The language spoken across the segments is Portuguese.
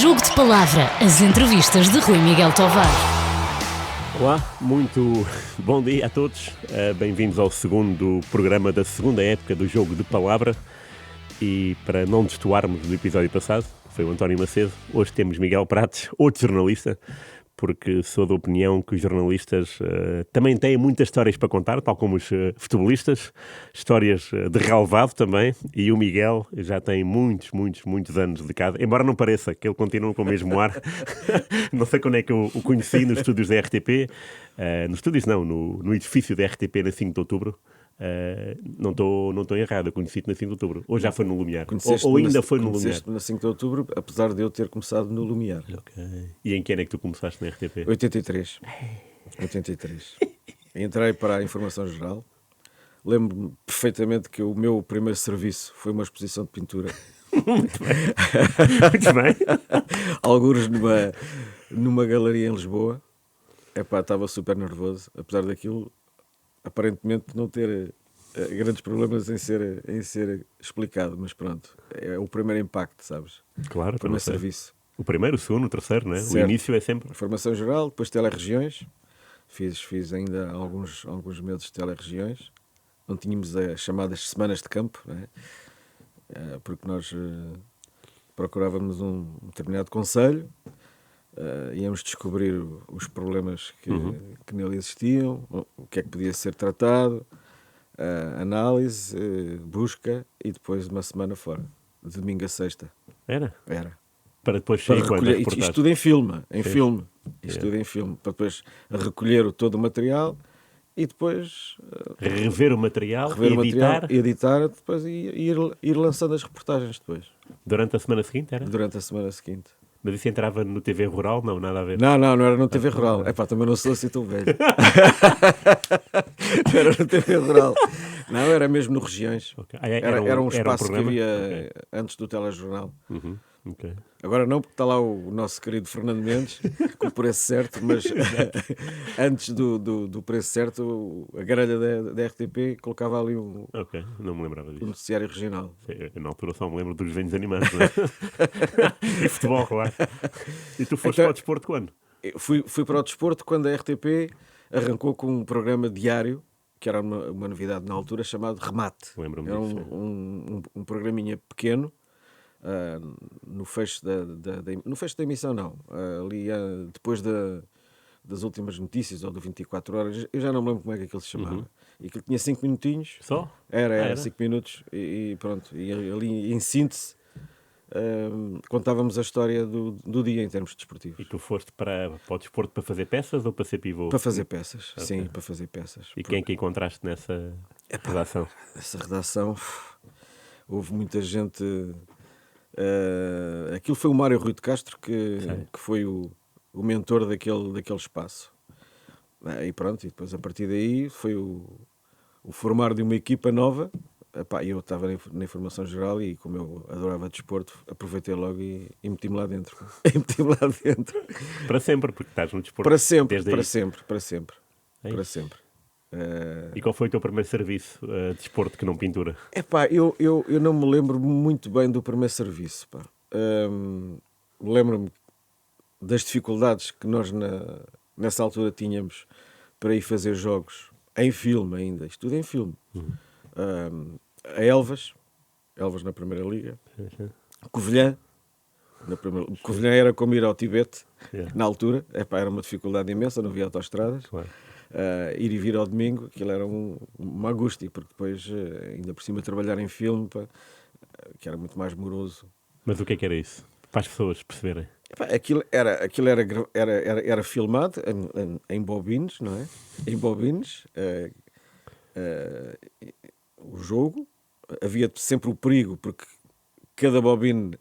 Jogo de Palavra, as entrevistas de Rui Miguel Tovar. Olá, muito bom dia a todos. Bem-vindos ao segundo programa da segunda época do Jogo de Palavra. E para não destoarmos do episódio passado, que foi o António Macedo, hoje temos Miguel Prates, outro jornalista, porque sou da opinião que os jornalistas também têm muitas histórias para contar, tal como os futebolistas, histórias de relevado também, e o Miguel já tem muitos anos de casa, embora não pareça que ele continua com o mesmo ar. Não sei quando é que eu o conheci nos estúdios da RTP, nos estúdios não, no edifício da RTP na 5 de Outubro. Não estou errado, eu conheci-te na 5 de Outubro. Ou já foi no Lumiar? Ou ainda foi no Lumiar? Conheceste-me na 5 de Outubro, apesar de eu ter começado no Lumiar. Okay. E em que ano é que tu começaste na RTP? 83. Entrei para a Informação Geral. Lembro-me perfeitamente que o meu primeiro serviço foi uma exposição de pintura. Muito bem. Algures numa galeria em Lisboa. Estava super nervoso, apesar daquilo aparentemente não ter grandes problemas em ser explicado, mas pronto, é o primeiro impacto, sabes? Claro, o primeiro serviço. O primeiro, o segundo, o terceiro, né? O início é sempre... Formação geral, depois telorregiões, fiz ainda alguns meses de telorregiões, não tínhamos as chamadas semanas de campo, né? Porque nós procurávamos um determinado concelho, íamos descobrir os problemas que nele existiam, o que é que podia ser tratado, análise, busca e depois uma semana fora, de domingo a sexta. Era? Para depois para recolher, isto tudo em filme, tudo em filme, para depois recolher todo o material e depois rever o material, editar depois e ir lançando as reportagens depois. Durante a semana seguinte, era? Durante a semana seguinte. Mas isso entrava no TV Rural? Não, nada a ver. Não era no TV Rural. Também não sou assim tão velho. Não era no TV Rural. Não, era mesmo no Regiões. Okay. Era um espaço que havia antes do telejornal. Okay. Agora não, porque está lá o nosso querido Fernando Mendes, com o preço certo, mas antes do preço certo, a grelha da RTP colocava ali Ok, não me lembrava disso. Um noticiário regional. Eu, na altura só me lembro dos desenhos animados, não é? E futebol, claro. E tu foste para o desporto quando? Fui para o desporto quando a RTP arrancou com um programa diário, que era uma novidade na altura, chamado Remate. Lembro-me era disso. Um programinha pequeno, no fecho da emissão não, ali depois das últimas notícias ou do 24 horas, eu já não me lembro como é que aquilo se chamava. E aquilo tinha 5 minutinhos. Só? Era 5 minutos e pronto, e ali em síntese contávamos a história do dia em termos desportivos. E tu foste para o desporto para fazer peças ou para ser pivô? Para fazer peças, okay. Sim, para fazer peças. E quem é que encontraste nessa redação? Essa redação, houve muita gente... aquilo foi o Mário Rui de Castro que foi o mentor daquele espaço. E pronto, e depois a partir daí foi o formar de uma equipa nova. Eu estava na Informação Geral e como eu adorava desporto, aproveitei logo e meti-me lá dentro. Para sempre, porque estás no desporto. Para sempre. É para sempre. E qual foi o teu primeiro serviço de desporto que não pintura? Eu não me lembro muito bem do primeiro serviço. Lembro-me das dificuldades que nós nessa altura tínhamos para ir fazer jogos em filme ainda, isto tudo em filme. A Elvas na Primeira Liga, Covilhã, Covilhã era como ir ao Tibete, na altura, era uma dificuldade imensa, não havia autoestradas. Claro. Ir e vir ao domingo, aquilo era uma angústia, porque depois, ainda por cima, trabalhar em filme, que era muito mais moroso. Mas o que é que era isso? Para as pessoas perceberem. Aquilo era filmado em bobines, não é? Em bobines, o jogo. Havia sempre o perigo, porque cada bobine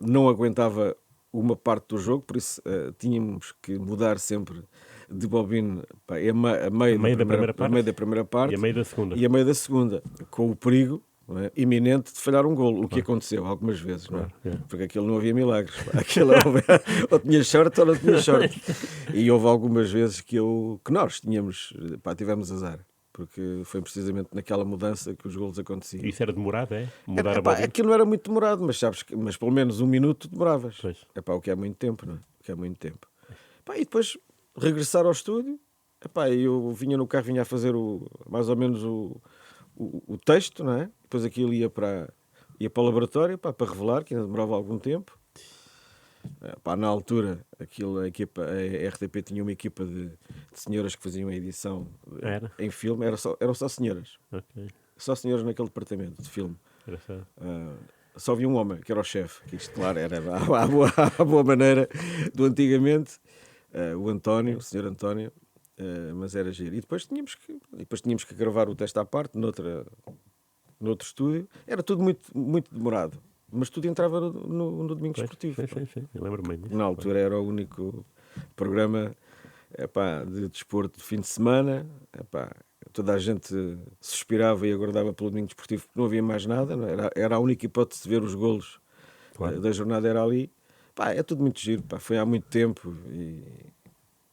não aguentava uma parte do jogo, por isso tínhamos que mudar sempre de bobine a meio da primeira parte e a meio da segunda, com o perigo iminente de falhar um golo, o que aconteceu algumas vezes, não é? Porque aquilo não havia milagres, aquilo ou tinha sorte ou não tinha sorte. E houve algumas vezes que nós tivemos azar. porque foi precisamente naquela mudança que os golos aconteciam. Isso era demorado, é? Mudar a Epá, bola? aquilo não era muito demorado, mas sabes que mas pelo menos 1 minuto demoravas. Pois. Epá, o que é muito tempo, não é? O que é muito tempo. Epá, e depois regressar ao estúdio, epá, eu vinha no carro, vinha a fazer mais ou menos o texto, não é? Depois aquilo ia para o laboratório, pá, para revelar, que ainda demorava algum tempo. Pá, na altura, a RTP tinha uma equipa de senhoras que faziam a edição Era? em filme, eram só senhoras. Ok. Só senhoras naquele departamento de filme. Engraçado. Só havia um homem, que era o chefe, que isto, claro, era a boa maneira do antigamente, o António, o senhor António, mas era giro. E depois tínhamos que gravar o teste à parte, noutro estúdio. Era tudo muito, muito demorado, mas tudo entrava no Domingo Pois, Desportivo. sim. Eu lembro-me bem disso. Na altura era o único programa de desporto de fim de semana. Toda a gente suspirava e aguardava pelo Domingo Desportivo porque não havia mais nada. Não é? Era a única hipótese de ver os golos Claro. da jornada, era ali. É tudo muito giro. Foi há muito tempo,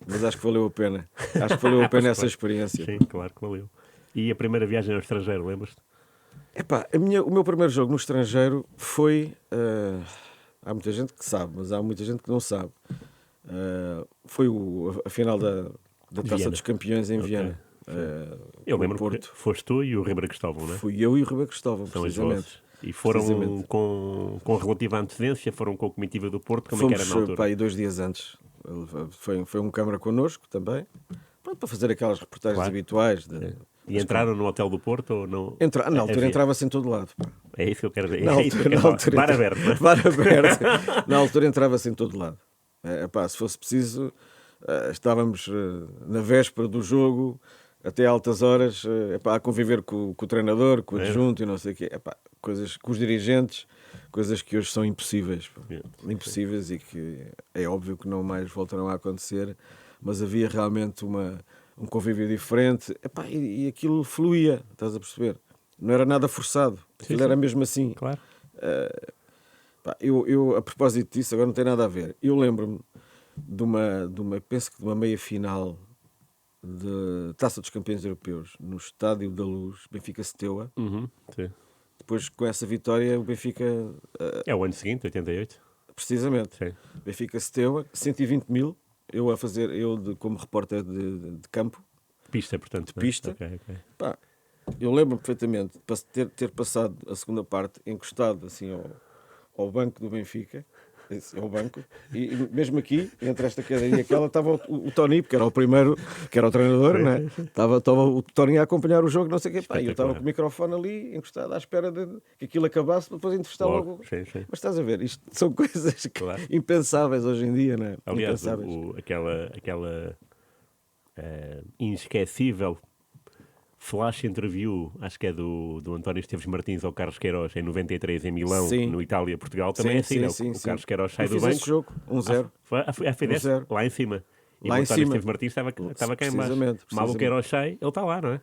mas acho que valeu a pena. Acho que valeu a pena essa experiência. Sim, claro que valeu. E a primeira viagem ao estrangeiro, lembras-te? O meu primeiro jogo no estrangeiro foi... há muita gente que sabe, mas há muita gente que não sabe. Foi a final da Taça Viena. dos Campeões em Ok. Viena. Eu no lembro Porto. que foste tu e o Ribeiro Cristóvão, não é? Fui eu e o Ribeiro Cristóvão, São as precisamente. vozes. E foram Precisamente. com relativa antecedência, foram com a comitiva do Porto, como é que era na altura? Aí 2 dias antes. Foi um câmara connosco também. Pronto, para fazer aquelas reportagens Claro. habituais. E entraram no hotel do Porto ou não? Na altura Havia. entrava-se em todo lado. Pá. É isso que eu quero dizer. Na É isso que eu altura, quero falar. Bar aberto, não é? Bar aberto. Na altura entrava-se em todo lado. Se fosse preciso, estávamos na véspera do jogo, até altas horas, a conviver com o treinador, com o adjunto e não sei o quê. Coisas com os dirigentes, coisas que hoje são impossíveis. Pá. Impossíveis e que é óbvio que não mais voltarão a acontecer, mas havia realmente um convívio diferente. E aquilo fluía, estás a perceber? Não era nada forçado. Aquilo era mesmo assim. Claro. Eu, a propósito disso, agora não tem nada a ver. Eu lembro-me penso que de uma meia-final de Taça dos Campeões Europeus no Estádio da Luz, Benfica-Steaua. Sim. Depois, com essa vitória, o Benfica... É o ano seguinte, 88? Precisamente. Sim. Benfica-Steaua, 120 mil. Como repórter de campo, Pista, portanto. de pista. Ok. Eu lembro-me perfeitamente de ter passado a segunda parte encostado assim ao banco do Benfica, ao banco, e mesmo aqui, entre esta cadeira e aquela, estava o Tony, porque era o primeiro, que era o treinador, não é? Estava o Tony a acompanhar o jogo, não sei o quê. E eu estava com o microfone ali, encostado, à espera de que aquilo acabasse, para depois entrevistar logo. Sim. Mas estás a ver, isto são coisas impensáveis hoje em dia, não é? Aliás, Impensáveis. aquela inesquecível flash interview, acho que é do António Esteves Martins ao Carlos Queiroz em 93 em Milão, Sim. no Itália, Portugal, também é assim, não? O Carlos Queiroz sai Eu do fiz banco. esse jogo, 1-0. Foi desse? 1-0. Lá em cima. E Lá o em António cima. Esteves Martins estava cá em baixo. Precisamente. Mal o Queiroz sai, ele está lá, não é?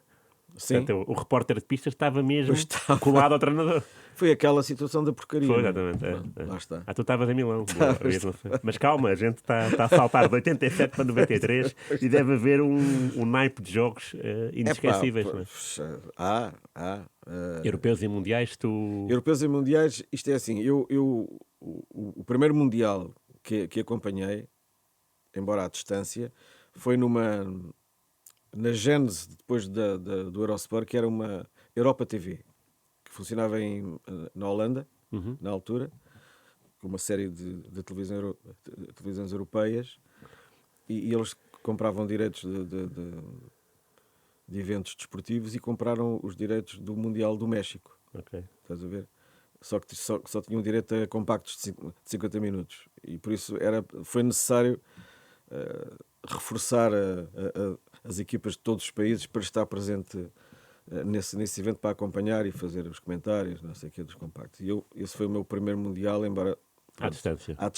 Sim. Portanto, o repórter de pistas estava mesmo Pois estava. colado ao treinador. Foi aquela situação da porcaria. Foi, não é? exatamente. Lá está. Tu estavas em Milão. Boa, mas calma, a gente está a saltar de 87 para 93 e deve haver um naipe de jogos inesquecíveis. Não é? Europeus e mundiais, Europeus e mundiais, isto é assim, o primeiro mundial que acompanhei, embora à distância, foi na gênese depois do Eurosport, que era uma Europa TV, que funcionava na Holanda, na altura, com uma série de televisões europeias, e eles compravam direitos de eventos desportivos e compraram os direitos do Mundial do México. Ok. Estás a ver? Só que só tinham direito a compactos de 50 minutos. E por isso foi necessário reforçar as equipas de todos os países para estar presente nesse evento, para acompanhar e fazer os comentários, não sei o que, dos compactos. E esse foi o meu primeiro Mundial, embora... À distância. À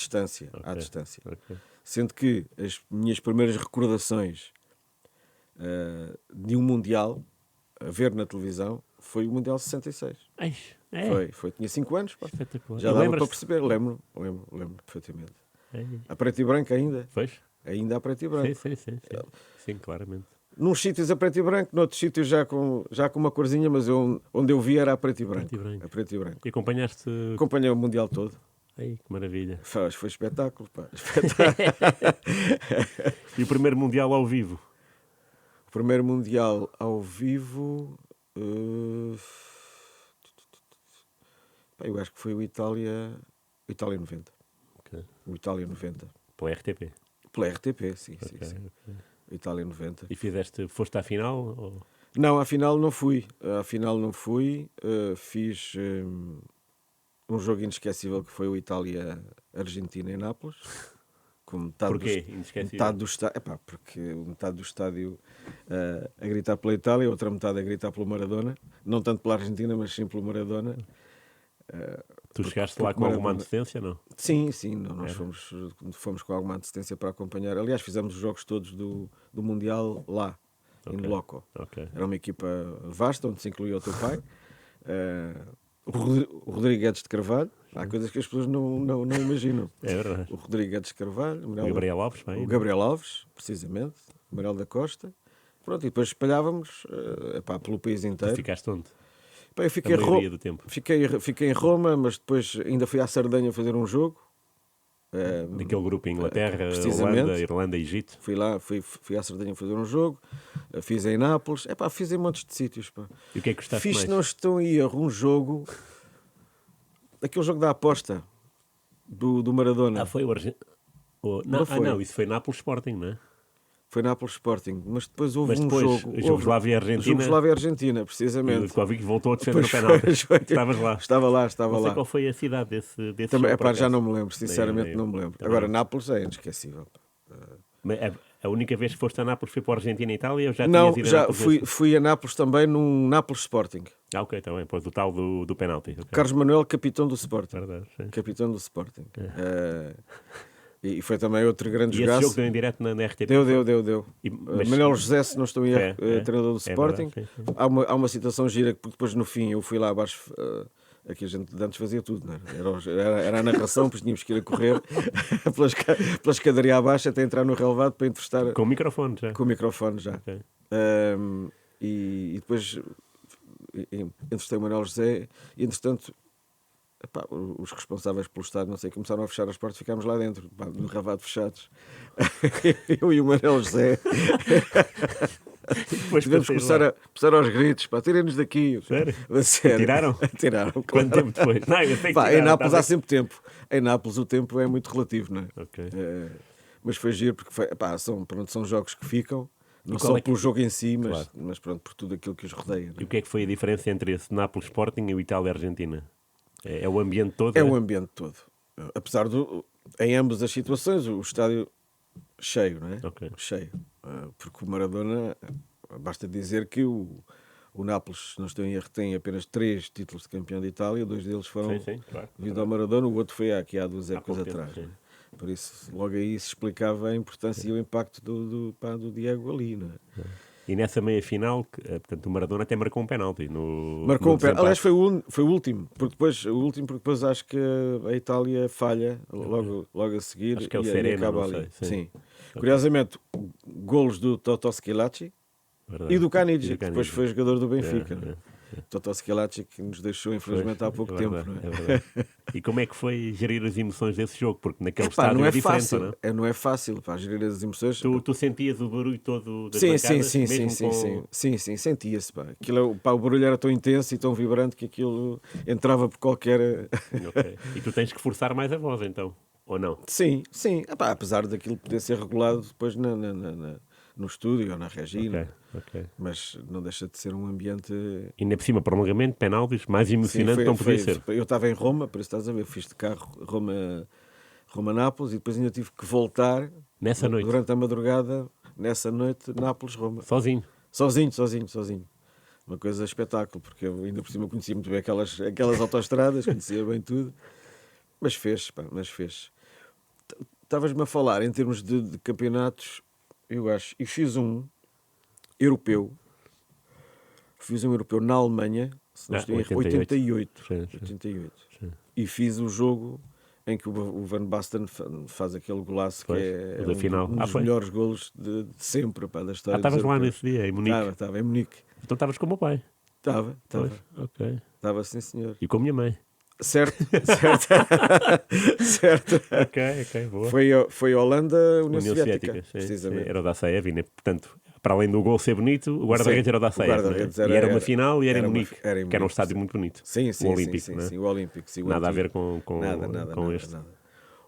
distância. Ok. Sendo que as minhas primeiras recordações de um Mundial a ver na televisão foi o Mundial 66. Foi. Tinha 5 anos. Pá. Espetacular. Já dava para perceber. Lembro perfeitamente. A preto e branco ainda. Pois? Ainda a preto e branco. Sim, claramente. Nos sítios a preto e branco, noutros sítios já com uma corzinha, mas onde eu vi era a preto e branco. A preto e branco. E acompanhaste? Acompanhei o Mundial todo. Ai, que maravilha. Foi espetáculo, pá. E o primeiro Mundial ao vivo? O primeiro Mundial ao vivo... eu acho que foi o Itália 90. Okay. O Itália 90. Pela RTP? Pela RTP, sim. Okay. Itália 90. E foste à final? Ou... Não, à final não fui. Fiz um jogo inesquecível que foi o Itália-Argentina em Nápoles. Com metade Porquê? Inesquecível? Metade do estádio, porque metade do estádio a gritar pela Itália, a outra metade a gritar pelo Maradona. Não tanto pela Argentina, mas sim pelo Maradona. Tu chegaste lá com alguma antecedência, não? Sim, nós fomos com alguma antecedência para acompanhar. Aliás, fizemos os jogos todos do Mundial lá, em loco. Okay. Era uma equipa vasta, onde se incluía o teu pai, o Rodrigo Guedes de Carvalho. Há coisas que as pessoas não imaginam. É verdade. O Rodrigo Guedes de Carvalho, O Gabriel Alves, bem, o Gabriel Alves, precisamente, o Manuel da Costa. Pronto, e depois espalhávamos pelo país inteiro. Tu ficaste onde? Eu fiquei, do tempo. fiquei em Roma, mas depois ainda fui à Sardenha fazer um jogo. Daquele grupo Inglaterra, precisamente. Holanda, Irlanda e Egito. Fui lá, fui à Sardenha fazer um jogo. Fiz em Nápoles. Fiz em montes de sítios. Pá. E o que é que gostaste Fiz, mais? se não estou em erro, um jogo... Aquele jogo da aposta do Maradona. Foi o Argentina. Não, isso foi Nápoles Sporting, não é? Foi Nápoles Sporting, mas depois houve um jogo. Jugoslávia e Argentina. Jugoslávia e Argentina, precisamente. E o Kovic voltou a defender o penalti. Estavas lá. Estava lá. Não sei qual foi a cidade desse também, jogo. já não me lembro, sinceramente não me lembro. Agora, Nápoles é inesquecível. A única vez que foste a Nápoles foi para a Argentina e Itália ou já não, tinhas ido a Nápoles? Fui a Nápoles também, num Nápoles Sporting. Ok, está bem, depois do tal do penalti. Okay. Carlos Manuel, capitão do Sporting. Verdade, sim. Capitão do Sporting. E foi também outro grande jogaço. Esse jogo deu em direto na RTP? Deu. Manuel José, se não estou em erro, treinador do Sporting. Verdade, sim. Há uma situação gira, porque depois no fim eu fui lá abaixo... Aqui a gente de antes fazia tudo, não é? Era a narração, pois tínhamos que ir a correr pela escadaria abaixo até entrar no relevado para entrevistar. Com o microfone já. Com o microfone já. Okay. E depois entrevistei o Manuel José e, entretanto, os responsáveis pelo estádio, não sei, começaram a fechar as portas, ficámos lá dentro, no relevado fechados. Eu e o Manuel José. Tivemos que começar aos gritos, tirem-nos daqui. Sério? Tiraram? Tiraram. Claro. Quanto tempo depois? Não, eu sei que em Nápoles há sempre tempo. Em Nápoles o tempo é muito relativo, não é? Okay. Mas foi giro, porque são jogos que ficam, não só pelo jogo em si, mas pronto, por tudo aquilo que os rodeia. Não é? E o que é que foi a diferença entre esse Nápoles Sporting e o Itália-Argentina? É o ambiente todo? É o ambiente todo. Apesar em ambas as situações, o estádio cheio, não é? Okay. Cheio. Porque o Maradona, basta dizer que o Nápoles, não estou em erro, tem apenas 3 títulos de campeão de Itália, 2 deles foram devido ao Maradona, o outro foi aqui há 2 épocas atrás. Tempo, por isso, logo aí se explicava a importância e o impacto do Diego ali, não é? E nessa meia-final, portanto, o Maradona até marcou um penalti. Marcou um penalti. Aliás, foi o último, porque depois acho que a Itália falha logo a seguir. Acho que é o Serena, acaba não ali. sei. Sim. Curiosamente, golos do Totò Schillaci e do Canigi, que depois foi jogador do Benfica. Totò Schillaci, que nos deixou, infelizmente, há pouco tempo. Não é? É verdade. E como é que foi gerir as emoções desse jogo? Porque naquele estádio não é diferente, fácil. Não é? Não é fácil gerir as emoções. Tu sentias o barulho todo das sim, bancadas? Sim, sentia-se. O barulho era tão intenso e tão vibrante que aquilo entrava por qualquer... Okay. E tu tens que forçar mais a voz, então? Ou não? Sim. Apesar daquilo poder ser regulado depois no estúdio ou na Regina. Okay. Mas não deixa de ser um ambiente... E ainda por cima, prolongamento, penaltis, mais emocionante não podia ser. Eu estava em Roma, por isso estás a ver, fiz de carro Roma-Nápoles e depois ainda tive que voltar nessa noite, durante a madrugada, nessa noite, Nápoles-Roma. Sozinho? Sozinho. Uma coisa espetáculo, porque eu ainda por cima conhecia muito bem aquelas autoestradas, conhecia bem tudo. Mas fez. Estavas-me a falar em termos de campeonatos, eu acho, e fiz um europeu na Alemanha, se não estou em erro, 88. Sim. E fiz o jogo em que o Van Basten faz aquele golaço Pois, que é o da final. um dos Foi? melhores golos de sempre, pá, da história dos Estavas lá europeus. nesse dia, em Munique. Estava em Munique. Então estavas com o meu pai. Estava, Pois, ok. sim senhor. E com a minha mãe. Certo, certo. Certo. Ok, boa. Foi a Holanda, União Soviética, Sim, precisamente. sim, era o Daçaev, né? Portanto, para além do gol ser bonito, o guarda-redes Sim, era o o Daçaev, guarda-redes né? E era uma final e era em uma- Munique, era em que era um Munique, estádio sim. muito bonito. Sim, sim, O sim, Olímpico, sim, né? sim, o Olímpico. Sim, o Nada a antigo. ver com Nada, este. nada.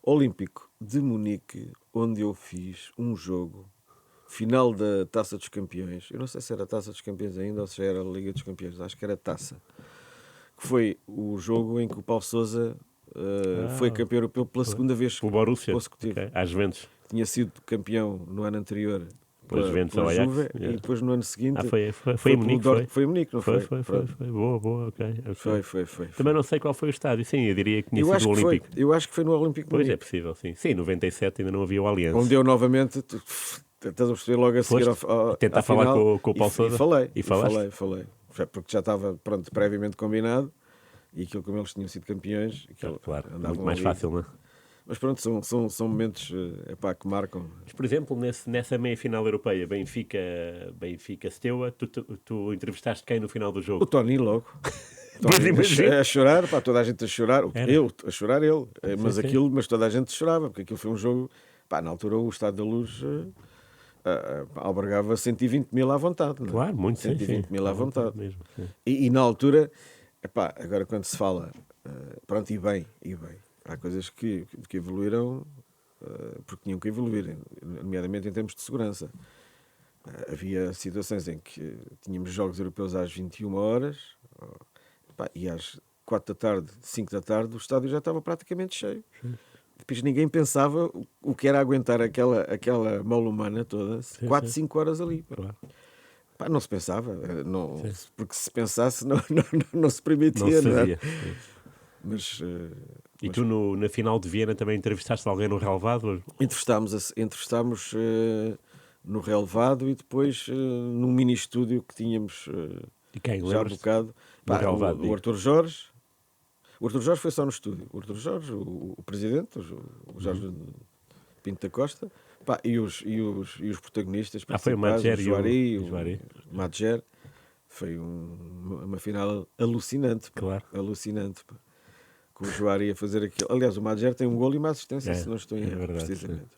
Olímpico de Munique, onde eu fiz um jogo, final da Taça dos Campeões. Eu não sei se era a Taça dos Campeões ainda ou se já era a Liga dos Campeões, acho que era a Taça. Que foi o jogo em que o Paulo Sousa foi campeão europeu pela segunda vez O Borussia, consecutiva. ok, às Juventus. Tinha sido campeão no ano anterior Pelas Juventus pela ao Ajax, Juve yeah. e depois no ano seguinte Foi em pelo Munique, Dortmund. Foi em Munique, não foi? Foi. Pronto. Boa, ok. Foi. Também não sei qual foi o estádio, sim, eu diria que tinha Eu sido acho o que foi. Olímpico. Eu acho que foi no Olímpico de Pois é Munique. possível, sim. Sim, em 97 ainda não havia o Allianz. Onde eu novamente, estás a perceber logo a seguir A tentar à falar final, com o Paulo Sousa. E falaste? falei. Porque já estava pronto, previamente combinado e aquilo como eles tinham sido campeões. Claro, andavam muito mais ali. fácil, não é? Mas pronto, são momentos que marcam. Mas, por exemplo, nessa meia-final europeia, Benfica-Steaua, tu entrevistaste quem no final do O jogo? Tony logo. Pois Tony, imagino. a chorar, pá, toda a gente a chorar. Era. Eu a chorar, ele. Mas sim. mas toda a gente chorava, porque aquilo foi um jogo. Pá, na altura o Estádio da Luz albergava 120 mil à vontade. Não é? Claro, muito 120 mil à vontade. Mesmo, sim. E na altura, agora quando se fala, pronto, e bem. Há coisas que evoluíram porque tinham que evoluir, nomeadamente em termos de segurança. Havia situações em que tínhamos jogos europeus às 21 horas e às 4 da tarde, 5 da tarde, o estádio já estava praticamente cheio. Depois ninguém pensava o que era aguentar aquela mole humana toda, 4, 5 horas ali. Claro. Não se pensava, porque se pensasse não se permitia. Não se não é? fazia. Mas, E tu na final de Viena também entrevistaste alguém no relevado? entrevistámos no relevado e depois num mini estúdio que tínhamos E quem? já há Lembras-te? bocado. No relevado, O digo. Arthur Jorge. O Arthur Jorge foi só no estúdio. O Arthur Jorge, o presidente, o Jorge Pinto da Costa, e os protagonistas Foi o principais, Madjer o Juari, o Juari. o Madjer. Foi uma final alucinante. Claro. Alucinante. Com o Juari a fazer aquilo. Aliás, o Madjer tem um golo e uma assistência, É, se não estou em é erro, verdade, precisamente.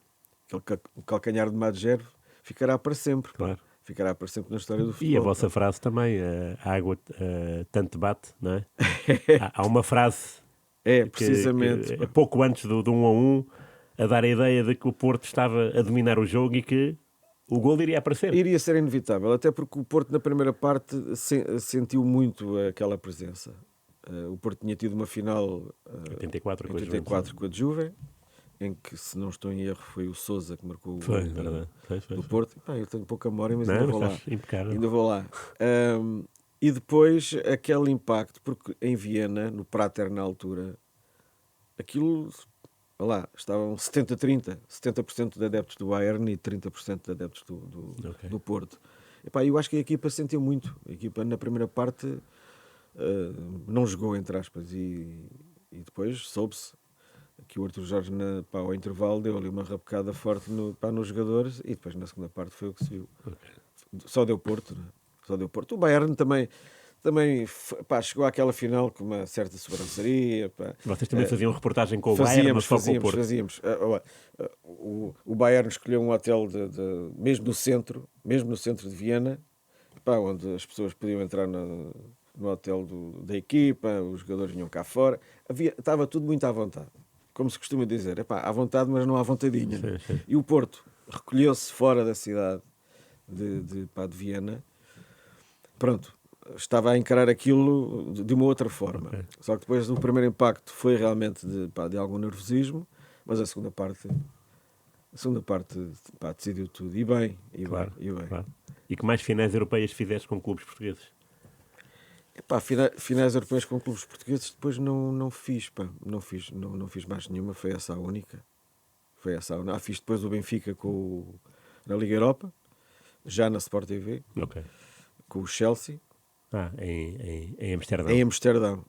O calcanhar de Madjer ficará para sempre. Claro. Ficará para sempre na história do futebol. E a vossa frase também, a água tanto bate, não é? Há uma frase Precisamente. que pouco antes do 1-1, a dar a ideia de que o Porto estava a dominar o jogo e que o gol iria aparecer. Iria ser inevitável, até porque o Porto na primeira parte sentiu muito aquela presença. O Porto tinha tido uma final 84 com a Juve, em que, se não estou em erro, foi o Sousa que marcou o Foi, gol verdade. do Porto. Eu tenho pouca memória, mas Não, ainda mas vou lá. estás impecável. Ainda vou lá. E depois aquele impacto, porque em Viena, no Prater na altura, aquilo, lá, estavam 70-30, 70% de adeptos do Bayern e 30% de adeptos do Porto. Eu acho que a equipa sentiu muito. A equipa na primeira parte não jogou, entre aspas, e depois soube-se que o Arthur Jorge ao intervalo deu ali uma rabecada forte nos jogadores e depois na segunda parte foi o que se viu. Só deu Porto, né? Só deu Porto. O Bayern também chegou àquela final com uma certa sobranceria. Vocês também faziam reportagem com o Bayern, mas só com o Porto. Fazíamos. O Bayern escolheu um hotel mesmo no centro de Viena, onde as pessoas podiam entrar no hotel da equipa, os jogadores vinham cá fora. Estava tudo muito à vontade. Como se costuma dizer, à vontade, mas não à vontadinha. Sim. E o Porto recolheu-se fora da cidade de Viena. Pronto, estava a encarar aquilo de uma outra forma. Okay. Só que depois do primeiro impacto foi realmente de algum nervosismo, mas a segunda parte decidiu tudo. E bem. Claro. E que mais finais europeias fizeste com clubes portugueses? Finais europeias com clubes portugueses depois não fiz, não fiz mais nenhuma, foi essa a única. Fiz depois o Benfica na Liga Europa, já na Sport TV, Ok. com o Chelsea, Em Amsterdão.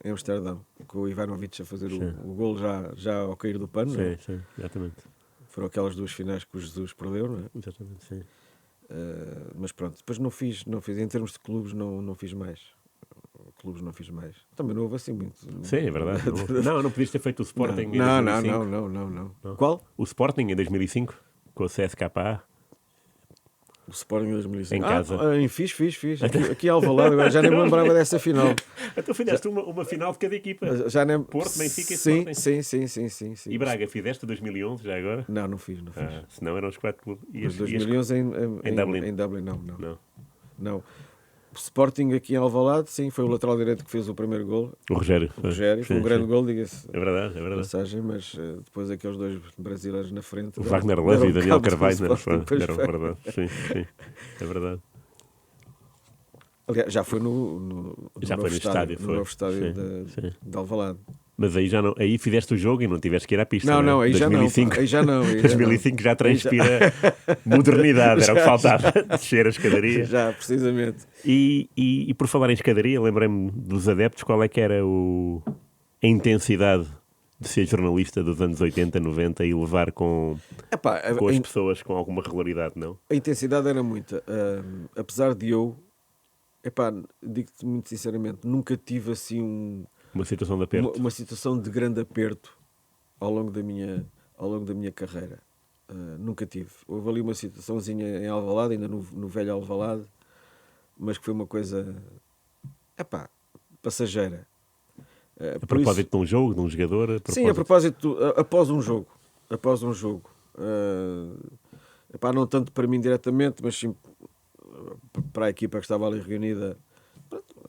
Em Amsterdão, com o Ivanovic a fazer o golo já ao cair do pano. Não é? Sim, exatamente. Foram aquelas 2 finais que o Jesus perdeu, não é? Exatamente, sim. Mas pronto, depois não fiz, em termos de clubes não fiz mais. Clubes não fiz mais. Também não houve assim muito. Sim, é verdade. Não podias ter feito o Sporting em Não. 2005. Qual? O Sporting em 2005, com o CSKA. O Sporting em 2005. Em casa. Fiz. Aqui em Alvalade, agora já nem me lembrava dessa final. Então fizeste uma final de cada equipa. Já nem... Porto, Benfica e Sporting. Sim. E Braga, fizeste 2011 já agora? Não fiz. Senão eram os 4 clubes. Mas 2011 em Dublin? Em Dublin, não. O Sporting aqui em Alvalade, sim, foi o lateral direito que fez o primeiro gol. O Rogério. Foi um grande gol, diga-se. É verdade. Passagem, mas depois aqueles 2 brasileiros na frente. O Wagner Love e Daniel Carvalho deram verdade. Sim, é verdade. Aliás, já foi no novo estádio de Alvalade. Mas aí fizeste o jogo e não tiveste que ir à pista. Não, aí 2005, já não. 2005 já transpira modernidade, era o que faltava, descer a escadaria. Já, precisamente. E por falar em escadaria, lembrei-me dos adeptos, qual é que era a intensidade de ser jornalista dos anos 80, 90 e levar com as pessoas com alguma regularidade, não? A intensidade era muita. Apesar de eu, digo-te muito sinceramente, nunca tive assim uma situação de aperto. Uma situação de grande aperto ao longo da minha carreira. Nunca tive. Houve ali uma situaçãozinha em Alvalade, ainda no velho Alvalade, mas que foi uma coisa passageira. A propósito de um jogo, de um jogador? Sim, a propósito, após um jogo. Não tanto para mim diretamente, mas sim para a equipa que estava ali reunida,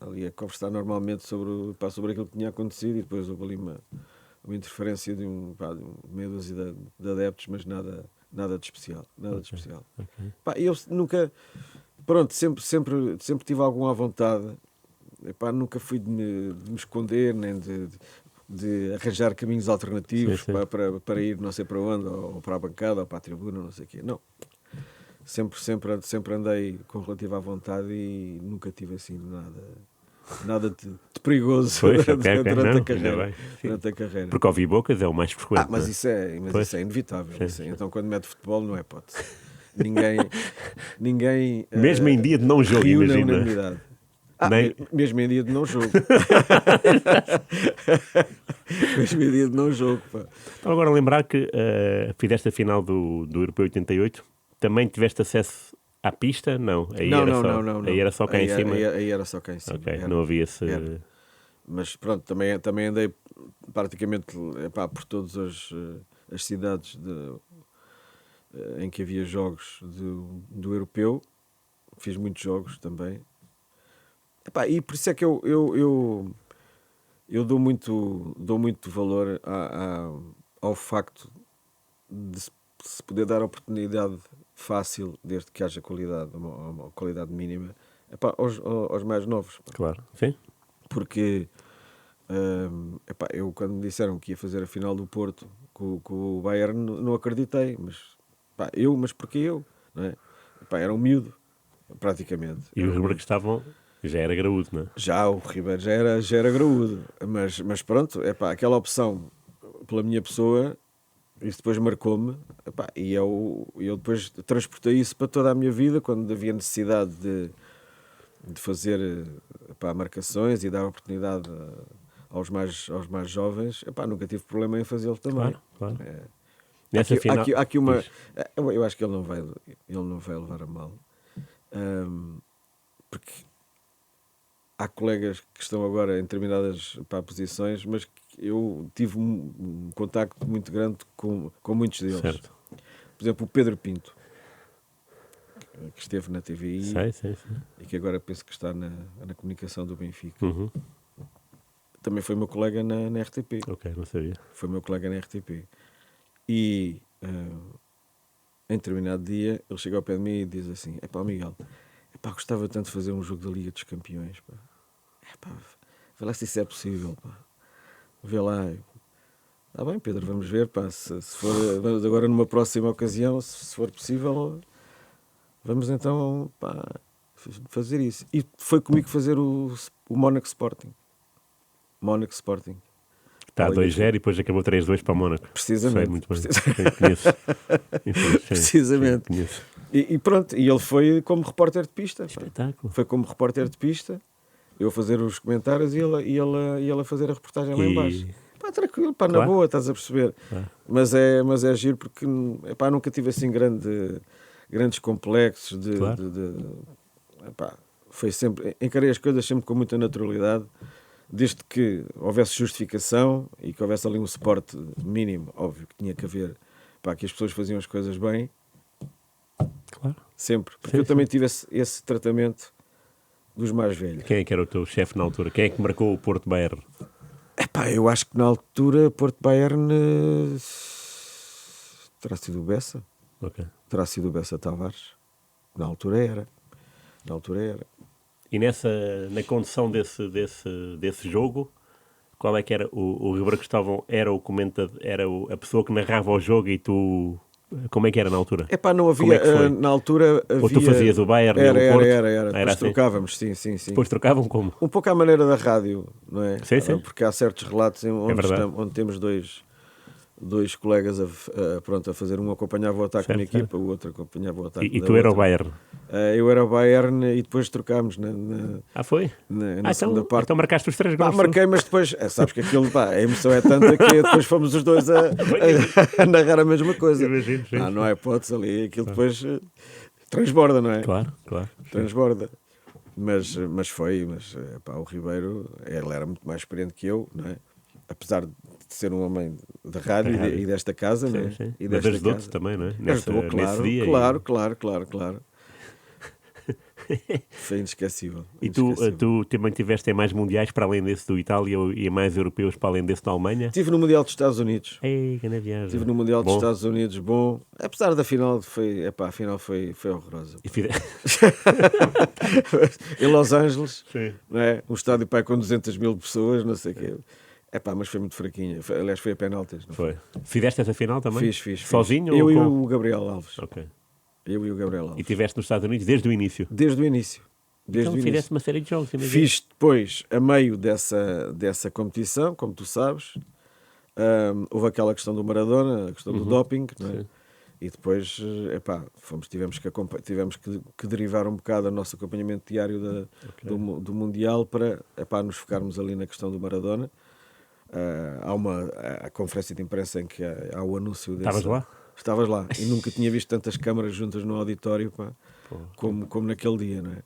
ali a conversar normalmente sobre aquilo que tinha acontecido, e depois houve ali uma interferência de meia dúzia de adeptos, mas nada de especial. Okay. Eu nunca, sempre tive algum à vontade. Nunca fui de me esconder, nem de arranjar caminhos alternativos para ir não sei para onde, ou para a bancada, ou para a tribuna, não sei o quê. Não. Sempre andei com relativa vontade e nunca tive assim nada de perigoso durante a carreira. Porque ouvir bocas é o mais frequente. Mas isso é inevitável. Então, quando mete futebol, não é hipótese. Ninguém mesmo em dia de não jogo, imagina. Mesmo em dia de não jogo. Mesmo em dia de não jogo. Então, agora lembrar que fizeste a final do Europeu 88. Também tiveste acesso à pista? Não. Não. Aí era só cá em cima? Aí era só cá em cima. Ok, não havia esse... Mas pronto, também andei praticamente por todas as cidades em que havia jogos do Europeu. Fiz muitos jogos também. E por isso é que eu dou muito valor ao facto de se poder dar oportunidade fácil, desde que haja qualidade, uma qualidade mínima, aos mais novos. Claro, sim. Porque eu, quando me disseram que ia fazer a final do Porto com o Bayern, não acreditei, mas porque eu, não é? Era um miúdo, praticamente. E o Ribeiro que estavam já era graúdo, não é? Já, o Ribeiro já era graúdo, mas pronto, aquela opção pela minha pessoa, isso depois marcou-me, e eu depois transportei isso para toda a minha vida, quando havia necessidade de fazer marcações e dar oportunidade aos mais jovens, nunca tive problema em fazê-lo também. Claro. Há aqui uma... Eu acho que ele não vai levar a mal, porque há colegas que estão agora em determinadas posições, mas eu tive um contacto muito grande com muitos deles. Certo. Por exemplo, o Pedro Pinto, que esteve na TVI, sim. E que agora penso que está na comunicação do Benfica. Uhum. Também foi meu colega na RTP. Ok, não sabia. Foi meu colega na RTP. E em determinado dia ele chega ao pé de mim e diz assim: Miguel, gostava tanto de fazer um jogo da Liga dos Campeões. Vê lá se isso é possível. Vê lá. Está bem, Pedro, vamos ver. Se for agora numa próxima ocasião, se for possível, vamos então fazer isso. E foi comigo fazer o Mónaco Sporting. Mónaco Sporting. Está a 2-0 e depois acabou 3-2 para o Mónaco. Precisamente. Sei muito bem. Sim, conheço. Sim, Precisamente. sim, conheço. E pronto, e ele foi como repórter de pista. Pá. Espetáculo. Foi como repórter de pista, eu a fazer os comentários e ele a fazer a reportagem lá em baixo. Pá, tranquilo, pá, Claro. na boa, estás a perceber. Claro. Mas é giro porque epá, nunca tive assim grandes complexos Claro. epá, foi sempre, encarei as coisas sempre com muita naturalidade, desde que houvesse justificação e que houvesse ali um suporte mínimo, óbvio que tinha que haver, pá, que as pessoas faziam as coisas bem, Claro. sempre. Porque Sim, eu também tive esse tratamento dos mais velhos. Quem é que era o teu chefe na altura? Quem é que marcou o Porto BR? Epá, eu acho que na altura Porto Bayern terá sido o Bessa. Ok. Terá sido o Bessa Tavares. Na altura era. E na condução desse jogo, qual é que era? O Ribeiro Cristóvão era o comentador, era a pessoa que narrava o jogo e tu... Como é que era na altura? Epá, não Como é havia, que foi? na altura havia... Ou tu fazias o Bayern e o Era, Porto? Depois Era assim? trocávamos, sim. Depois trocavam como? Um pouco à maneira da rádio, não é? Sim, sim. Porque há certos relatos verdade. onde temos dois colegas a fazer, um acompanhava o ataque Certo, na equipa, o outro acompanhava o ataque E da tu era o outra. Bayern? Eu era o Bayern e depois trocámos Foi? na segunda parte. Então marcaste os 3 Pá, gols. marquei, mas depois, sabes que aquilo, pá, a emoção é tanta que depois fomos os dois a narrar a mesma coisa. Imagino, sim. Não há hipótese ali, aquilo depois transborda, não é? Claro. Transborda. Mas pá, o Ribeiro, ele era muito mais experiente que eu, não é? Apesar de ser um homem de rádio, Da rádio. e desta casa, não é? Sim. E Mas desta ajudou-te casa. também, não é? Ajudou, Nesse dia. claro. Foi inesquecível. E tu também tiveste em mais mundiais para além desse do Itália e mais europeus para além desse da Alemanha? Estive no Mundial dos Estados Unidos. Ei, grande viagem. Estive no Mundial dos Bom. Estados Unidos, bom. Apesar da final, a final foi horrorosa. E fide- Em Los Angeles, Sim. não é? Um estádio pá, com 200 mil pessoas, não sei o quê. Mas foi muito fraquinha. Aliás, foi a penaltis. Não Foi. Fizeste essa final também? Fiz. Sozinho Eu ou e com... o Gabriel Alves. Ok. Eu e o Gabriel E Alves. estiveste nos Estados Unidos desde o início? Desde o início. Então fizeste uma série de jogos, imagina. Fiz depois, a meio dessa competição, como tu sabes, houve aquela questão do Maradona, a questão do doping, não é? Sim. E depois, tivemos que derivar um bocado o nosso acompanhamento diário do Mundial para nos focarmos ali na questão do Maradona. Há a conferência de imprensa em que há o anúncio desse... Estavas lá? Estavas lá. E nunca tinha visto tantas câmaras juntas no auditório, pá, como naquele dia, não é?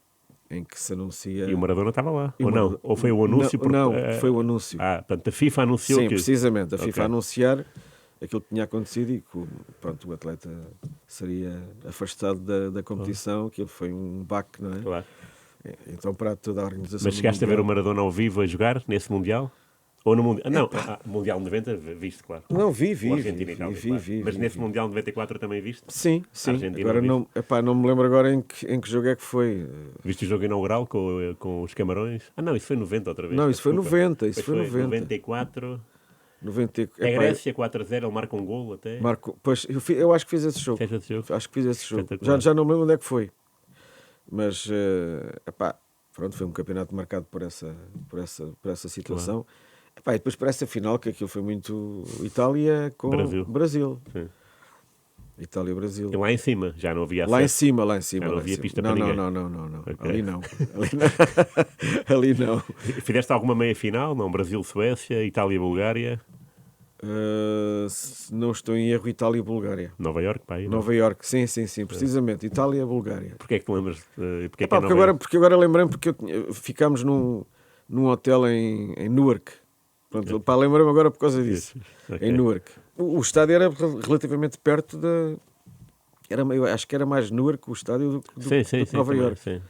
Em que se anuncia... E o Maradona estava lá, E ou o não? Maradona- Ou foi o anúncio? Não, foi o anúncio. Portanto, a FIFA anunciou Sim, que... precisamente. A FIFA Ok. a anunciar aquilo que tinha acontecido e que o atleta seria afastado da competição, que foi um baque, não é? Claro. Então, para toda a organização... Mas do chegaste a ver o Mundial- Maradona ao vivo a jogar nesse Mundial? Ou no Mundial? Não, Mundial 90 viste, claro. Não, vi. O Argentina e Itália, claro. Mas nesse Mundial 94 também viste? Sim. Argentina, Agora não me lembro agora em que jogo é que foi. Viste o jogo inaugural com os Camarões? Não, isso foi 90 outra vez. Não, isso foi desculpa. 90. Isso foi Pois 90. 94. 90. É Grécia 4-0, ele marca um golo até. Marco, pois, eu acho que fiz esse jogo. Fez esse jogo? Acho que fiz esse jogo. Espetacular. Já não me lembro onde é que foi. Mas, pronto, foi um campeonato marcado por essa situação. E depois para essa final, que aquilo foi muito Itália com Brasil. Sim. Itália-Brasil. E lá em cima, já não havia acesso. Lá em cima. Já não havia pista para não, ninguém. não. Ok. Ali não. Ali não. Fizeste alguma meia-final? Não, Brasil-Suécia, Itália-Bulgária, Se não estou em erro, Itália e Bulgária. Nova Iorque, pá, aí, não? Nova Iorque, sim, precisamente. Itália e Bulgária. Porquê é que te lembras? Porque é que é Nova Porque agora lembrei-me porque ficámos num hotel em Newark. Pronto, lembro-me agora por causa disso. Ok. Em Newark. O estádio era relativamente perto eu acho que era mais Newark o estádio do que Sim, Nova também, Iorque. sim.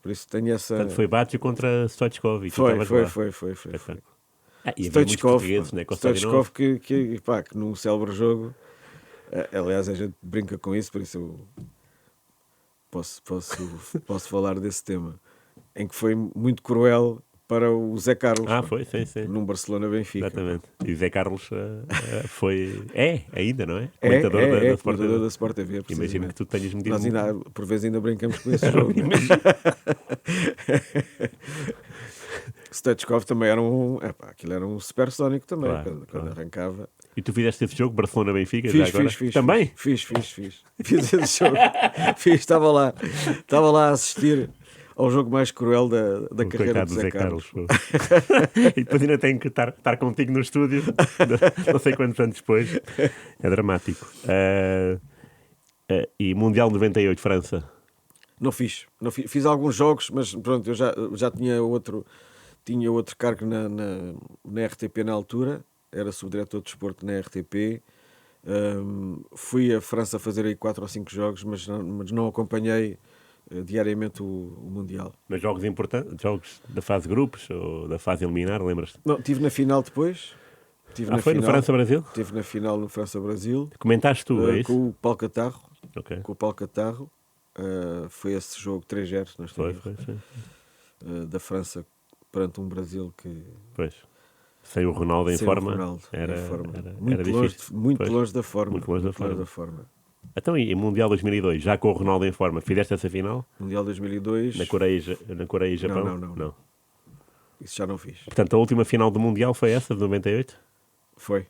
Por isso tenho essa... Portanto, foi Bátio contra Stoichkov. E tu Foi. estavas lá. Espetáculo. E havia muitos portugueses, né? Stoichkov que num célebre jogo, aliás a gente brinca com isso, por isso eu posso falar desse tema, em que foi muito cruel para o Zé Carlos. Foi, sim. Num Barcelona-Benfica. Exatamente. E Zé Carlos foi... ainda, não é? Comentador da Sport comentador TV. da Sport TV. Imagino que tu tenhas medido Nós ainda, por vezes ainda brincamos com esse jogo. Stoichkov também era aquilo era um supersónico também, Claro, quando arrancava. E tu fizeste esse jogo, Barcelona-Benfica, já Fiz, agora? fiz. Também? Fiz. Fiz esse jogo. Estava lá a assistir ao jogo mais cruel da carreira Coitado de Zé Carlos. E depois ainda tenho que estar contigo no estúdio, não sei quantos anos depois. É dramático. E Mundial 98, França? Não fiz. Fiz alguns jogos, mas pronto, eu já tinha outro cargo na RTP na altura. Era subdiretor de desporto na RTP. Fui à França fazer aí 4 ou 5 jogos, mas não acompanhei diariamente o Mundial. Mas jogos importantes? Jogos da fase grupos ou da fase eliminar, lembras-te? Não, estive na final depois. Foi no França-Brasil? Estive na final no França-Brasil. Comentaste tu, é isso? Com o Paulo Catarro. Ok. Com o Paulo Catarro. Foi esse jogo 3-0, não estou a Foi. da França perante um Brasil que... Pois. Sem o Ronaldo em forma. Era Muito longe da forma. Muito longe da forma. Então, e Mundial 2002, já com o Ronaldo em forma, fizeste essa final? Mundial 2002... Na Coreia e Japão? Não. Isso já não fiz. Portanto, a última final do Mundial foi essa, de 98? Foi.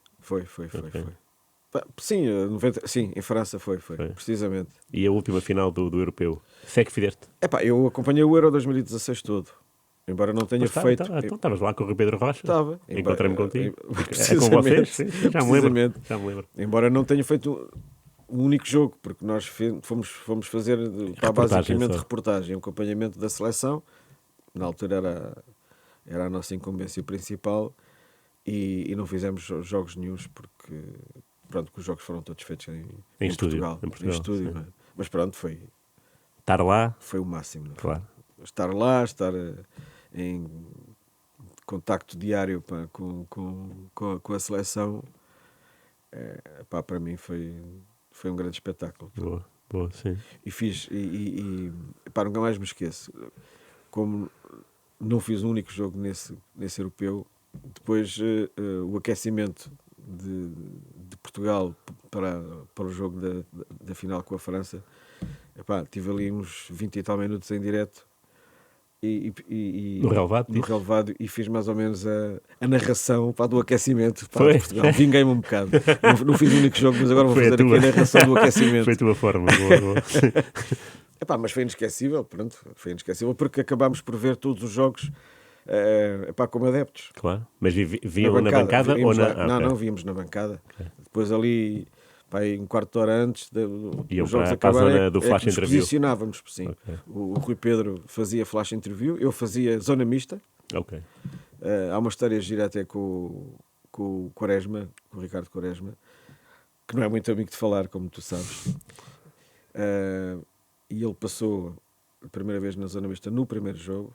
Sim, 90, sim, em França foi, precisamente. E a última final do Europeu? Se é que fizeste? Eu acompanhei o Euro 2016 todo. Embora não tenha feito... Então estavas lá com o Rui Pedro Rocha? Estava. Encontrei-me contigo. É com Precisamente. vocês? Sim, já me lembro. Embora não tenha feito um único jogo, porque nós fomos fazer basicamente reportagem, acompanhamento da seleção. Na altura era a nossa incumbência principal e não fizemos jogos nenhuns porque os jogos foram todos feitos em Portugal. Em estúdio. Não é? Mas pronto, foi... Estar lá? Foi o máximo. Claro. Estar lá, estar em contacto diário com a seleção, para mim foi um grande espetáculo. Boa, sim. E fiz, nunca mais me esqueço, como não fiz um único jogo nesse europeu, depois o aquecimento de Portugal para o jogo da final com a França, tive ali uns 20 e tal minutos em direto, no relevado e fiz mais ou menos a narração do aquecimento de Portugal. Vinguei-me um bocado. Não fiz o único jogo, mas agora vou fazer aqui a narração do aquecimento. Foi a tua forma. Boa. Mas foi inesquecível, porque acabámos por ver todos os jogos como adeptos. Claro, mas viam na bancada ou na... Não, víamos na bancada. Okay. Depois ali... um quarto de hora antes dos jogos acabarem, do flash nos interview. Posicionávamos, sim. Okay. O Rui Pedro fazia flash interview, eu fazia zona mista. Okay. Há uma história gira até com o Quaresma, com o Ricardo Quaresma, que não é muito amigo de falar, como tu sabes. E ele passou a primeira vez na zona mista no primeiro jogo,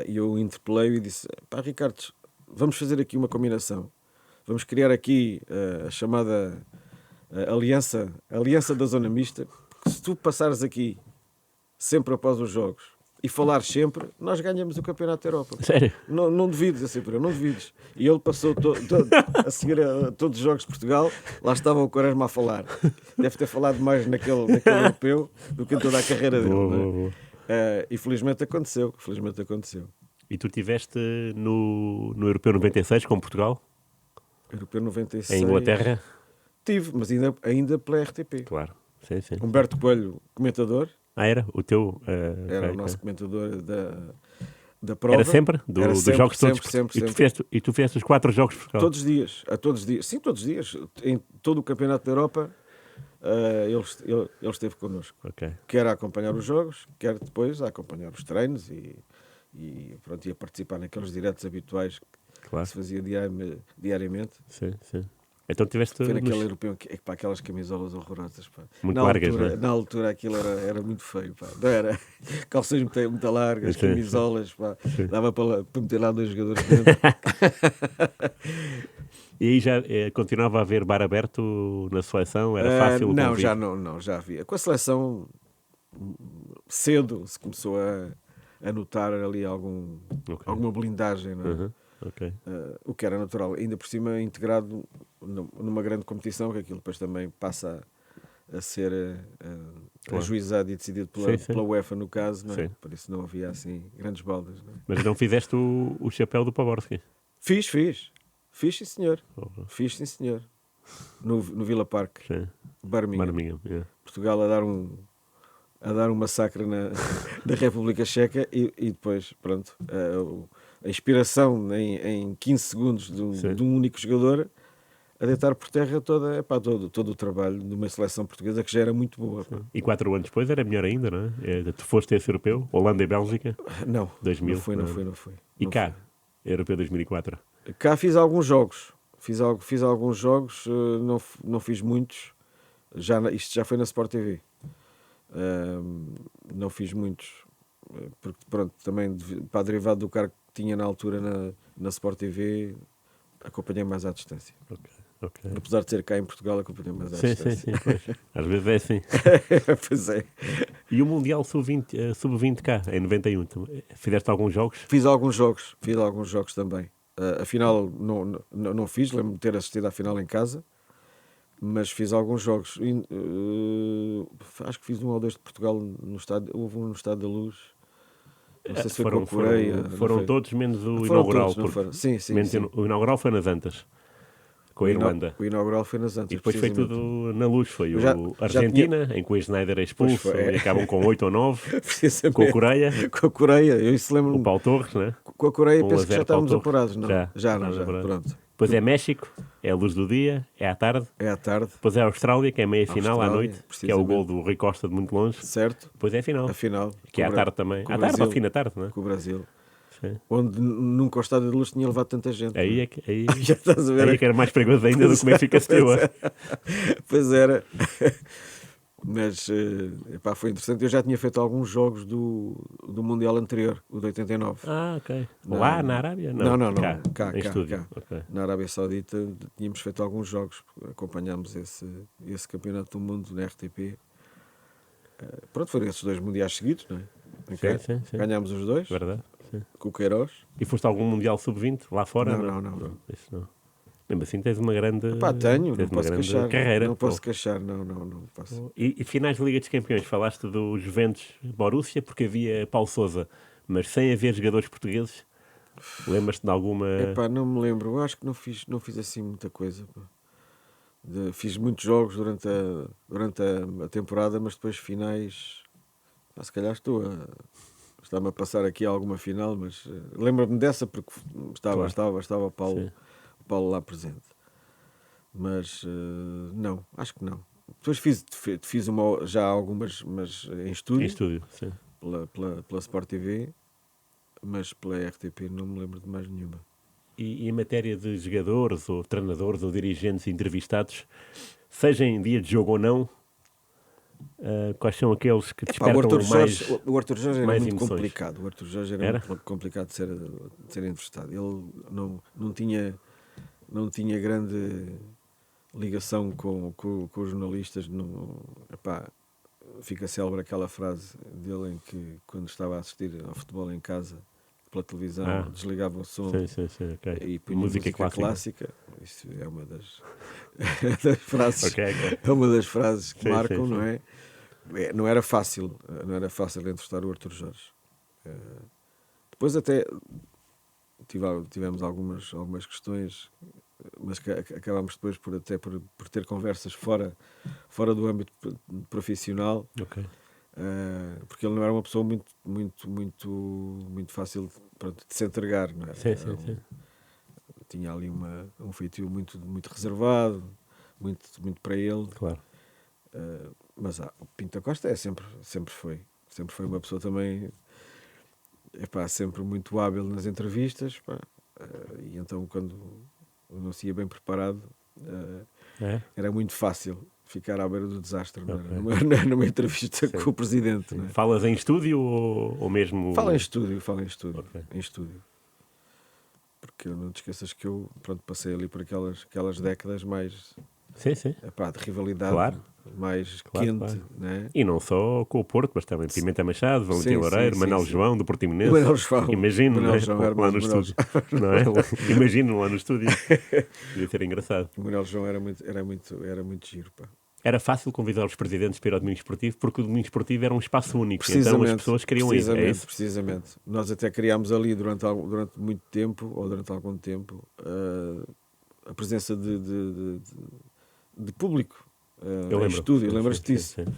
e eu interpelei-o e disse: Ricardo, vamos fazer aqui uma combinação. Vamos criar aqui a chamada aliança da zona mista, porque se tu passares aqui sempre após os jogos e falares sempre, nós ganhamos o Campeonato da Europa. Sério? Não duvides, não duvides. E ele passou a seguir a todos os jogos de Portugal, lá estava o Quaresma a falar. Deve ter falado mais naquele europeu do que em toda a carreira dele. Boa. E felizmente aconteceu. E tu estiveste no Europeu 96 com Portugal? Europeu 96. Em Inglaterra? Tive, mas ainda pela RTP. Claro, sim. Humberto Coelho, comentador. Era o teu? Era o nosso comentador da prova. Era sempre? Dos jogos todos? Sempre. E tu fizeste os 4 jogos de Portugal? Todos os dias. Sim, todos os dias. Em todo o Campeonato da Europa, ele esteve connosco. Okay. Quer a acompanhar os jogos, quer depois a acompanhar os treinos e a participar naqueles diretos habituais que se fazia diariamente. Sim. Então tiveste... Foi naquele europeu, aquelas camisolas horrorosas. Muito largas, altura, não é? Na altura aquilo era muito feio. Não era? Calções muito largas, camisolas. Dava para meter lá 2 jogadores dentro. E aí já continuava a haver bar aberto na seleção? Era fácil? Não, já havia. Com a seleção, cedo se começou a notar ali alguma blindagem, não é? Uhum. Ok. O que era natural, ainda por cima integrado numa grande competição, que aquilo depois também passa a ser Claro. ajuizado e decidido Sim, sim. pela UEFA no caso, não é? Sim. Por isso não havia assim grandes baldas. Não é? Mas não fizeste o chapéu do Pavorsky? Fiz sim senhor, Oh, fiz sim senhor, no Villa Park, sim. Birmingham, Birmingham, yeah. Portugal a dar um massacre na República Checa e depois, pronto, a inspiração em 15 segundos Sim. de um único jogador a deitar por terra todo o trabalho de uma seleção portuguesa que já era muito boa. Pá. E 4 anos depois era melhor ainda, não é? Tu foste esse europeu, Holanda e Bélgica, Não, 2000. não foi. E Não cá, europeu 2004. foi. Cá fiz alguns jogos, fiz alguns jogos, não fiz muitos, isto já foi na Sport TV. Não fiz muitos, porque pronto, também para derivado do cargo que tinha na altura na Sport TV, acompanhei mais à distância. Ok. Apesar de ser cá em Portugal, acompanhei mais à Sim, distância. pois. Às vezes é assim. Pois é. E o Mundial Sub-20 cá, em 91, fizeste alguns jogos? Fiz alguns jogos também. Afinal, não fiz, lembro-me de ter assistido à final em casa, mas fiz alguns jogos. Acho que fiz um ou dois de Portugal no estádio. Houve um no Estádio da Luz. Não sei se foi com a Coreia. Foram todos, menos o Foram inaugural. todos, não foram? Sim. O inaugural foi nas Antas, com a Irlanda. O inaugural foi nas Antas. E depois foi tudo na Luz. Foi Já Argentina, em que o Schneider é expulso, e acabam com 8 ou 9. Com a Coreia, Com a Coreia, eu isso o lembro-me. Paulo Torres, né? Com a Coreia 1 a penso que 0 já estávamos Paulo apurados, Torres. não? Já, apurados. pronto. Depois é México, é a luz do dia, é à tarde. É à tarde, Depois é a Austrália, que é meia final à Austrália, noite, que é o gol precisamente. do Rui Costa de muito longe. certo? Depois é a final, A final. que é à tarde também. À tarde, ao fim da tarde, não é? Com o Brasil. Sim. Onde nunca o Estádio de Luz tinha levado tanta gente. Aí Já estás a ver? é que era mais perigoso ainda do que o Benfica Setúbal. Pois era. Mas epá, foi interessante. Eu já tinha feito alguns jogos do Mundial anterior, o de 89. Ah, ok. Lá na Arábia? Não. Cá, em estúdio. Cá. Ok. Na Arábia Saudita tínhamos feito alguns jogos. Acompanhámos esse campeonato do mundo na RTP. Pronto, foram esses 2 mundiais seguidos, não é? Sim. Ganhámos os 2, Verdade. Sim. com o Queiroz. E foste a algum Mundial Sub-20 lá fora? Não. Isso não. Mesmo assim tens uma grande, Pá, tenho, não tens uma posso grande queixar. carreira. Não posso queixar, não posso. E finais de Liga dos Campeões, falaste do Juventus Borussia porque havia Paulo Sousa, mas sem haver jogadores portugueses, lembras-te de alguma... Epá, não me lembro, eu acho que não fiz assim muita coisa. Pá. Fiz muitos jogos durante a temporada, mas depois finais, se calhar está-me a passar aqui alguma final, mas lembro-me dessa porque estava o Paulo lá presente. Mas não, acho que não. Depois fiz já algumas, mas em estúdio. Em estúdio, sim. Pela Sport TV, mas pela RTP não me lembro de mais nenhuma. E em matéria de jogadores, ou treinadores, ou dirigentes entrevistados, seja em dia de jogo ou não, quais são aqueles que despertam o Arthur Jorge era mais muito emoções? complicado. O Arthur Jorge era muito complicado de ser entrevistado. Ele não tinha grande ligação com os jornalistas. Fica célebre aquela frase dele em que, quando estava a assistir ao futebol em casa, pela televisão, desligava o som okay. e punha música clássica. Isso é uma das frases, okay. é uma das frases que marcam, sim. não é? Não era fácil entrevistar o Arthur Jorge. Depois até tivemos algumas questões, mas que acabámos depois por ter conversas fora do âmbito profissional. Ok. Porque ele não era uma pessoa muito fácil de se entregar, não era? Sim. Tinha ali um feitio muito reservado, muito para ele. Claro. Mas o Pinto da Costa sempre foi uma pessoa também, sempre muito hábil nas entrevistas, e então quando não se ia bem preparado, era muito fácil ficar à beira do desastre, numa entrevista com o presidente. Não é? Falas em estúdio ou mesmo... Fala em estúdio. Okay. Em estúdio. Porque não te esqueças que eu passei ali por aquelas décadas mais Sim, sim. Epá, de rivalidade Claro. mais Claro, quente, claro. né? E não só com o Porto, mas também Pimenta Machado, Valentim Sim, Loureiro, sim, Manuel sim. João, do Portimonense. Manuel João. Imagino, Manuel não é? João, era Lá no Manuel estúdio. Não é? Imagino lá no estúdio. Devia ser engraçado. O Manuel João era muito giro, pá. Era fácil convidar os presidentes para ir ao domingo esportivo, porque o domingo esportivo era um espaço único. Então as pessoas queriam ir. É isso? Precisamente. Nós até criámos ali durante muito tempo, ou durante algum tempo, a presença de público Eu em lembro. estúdio. Sim, Lembras-te sim, disso? sim, sim.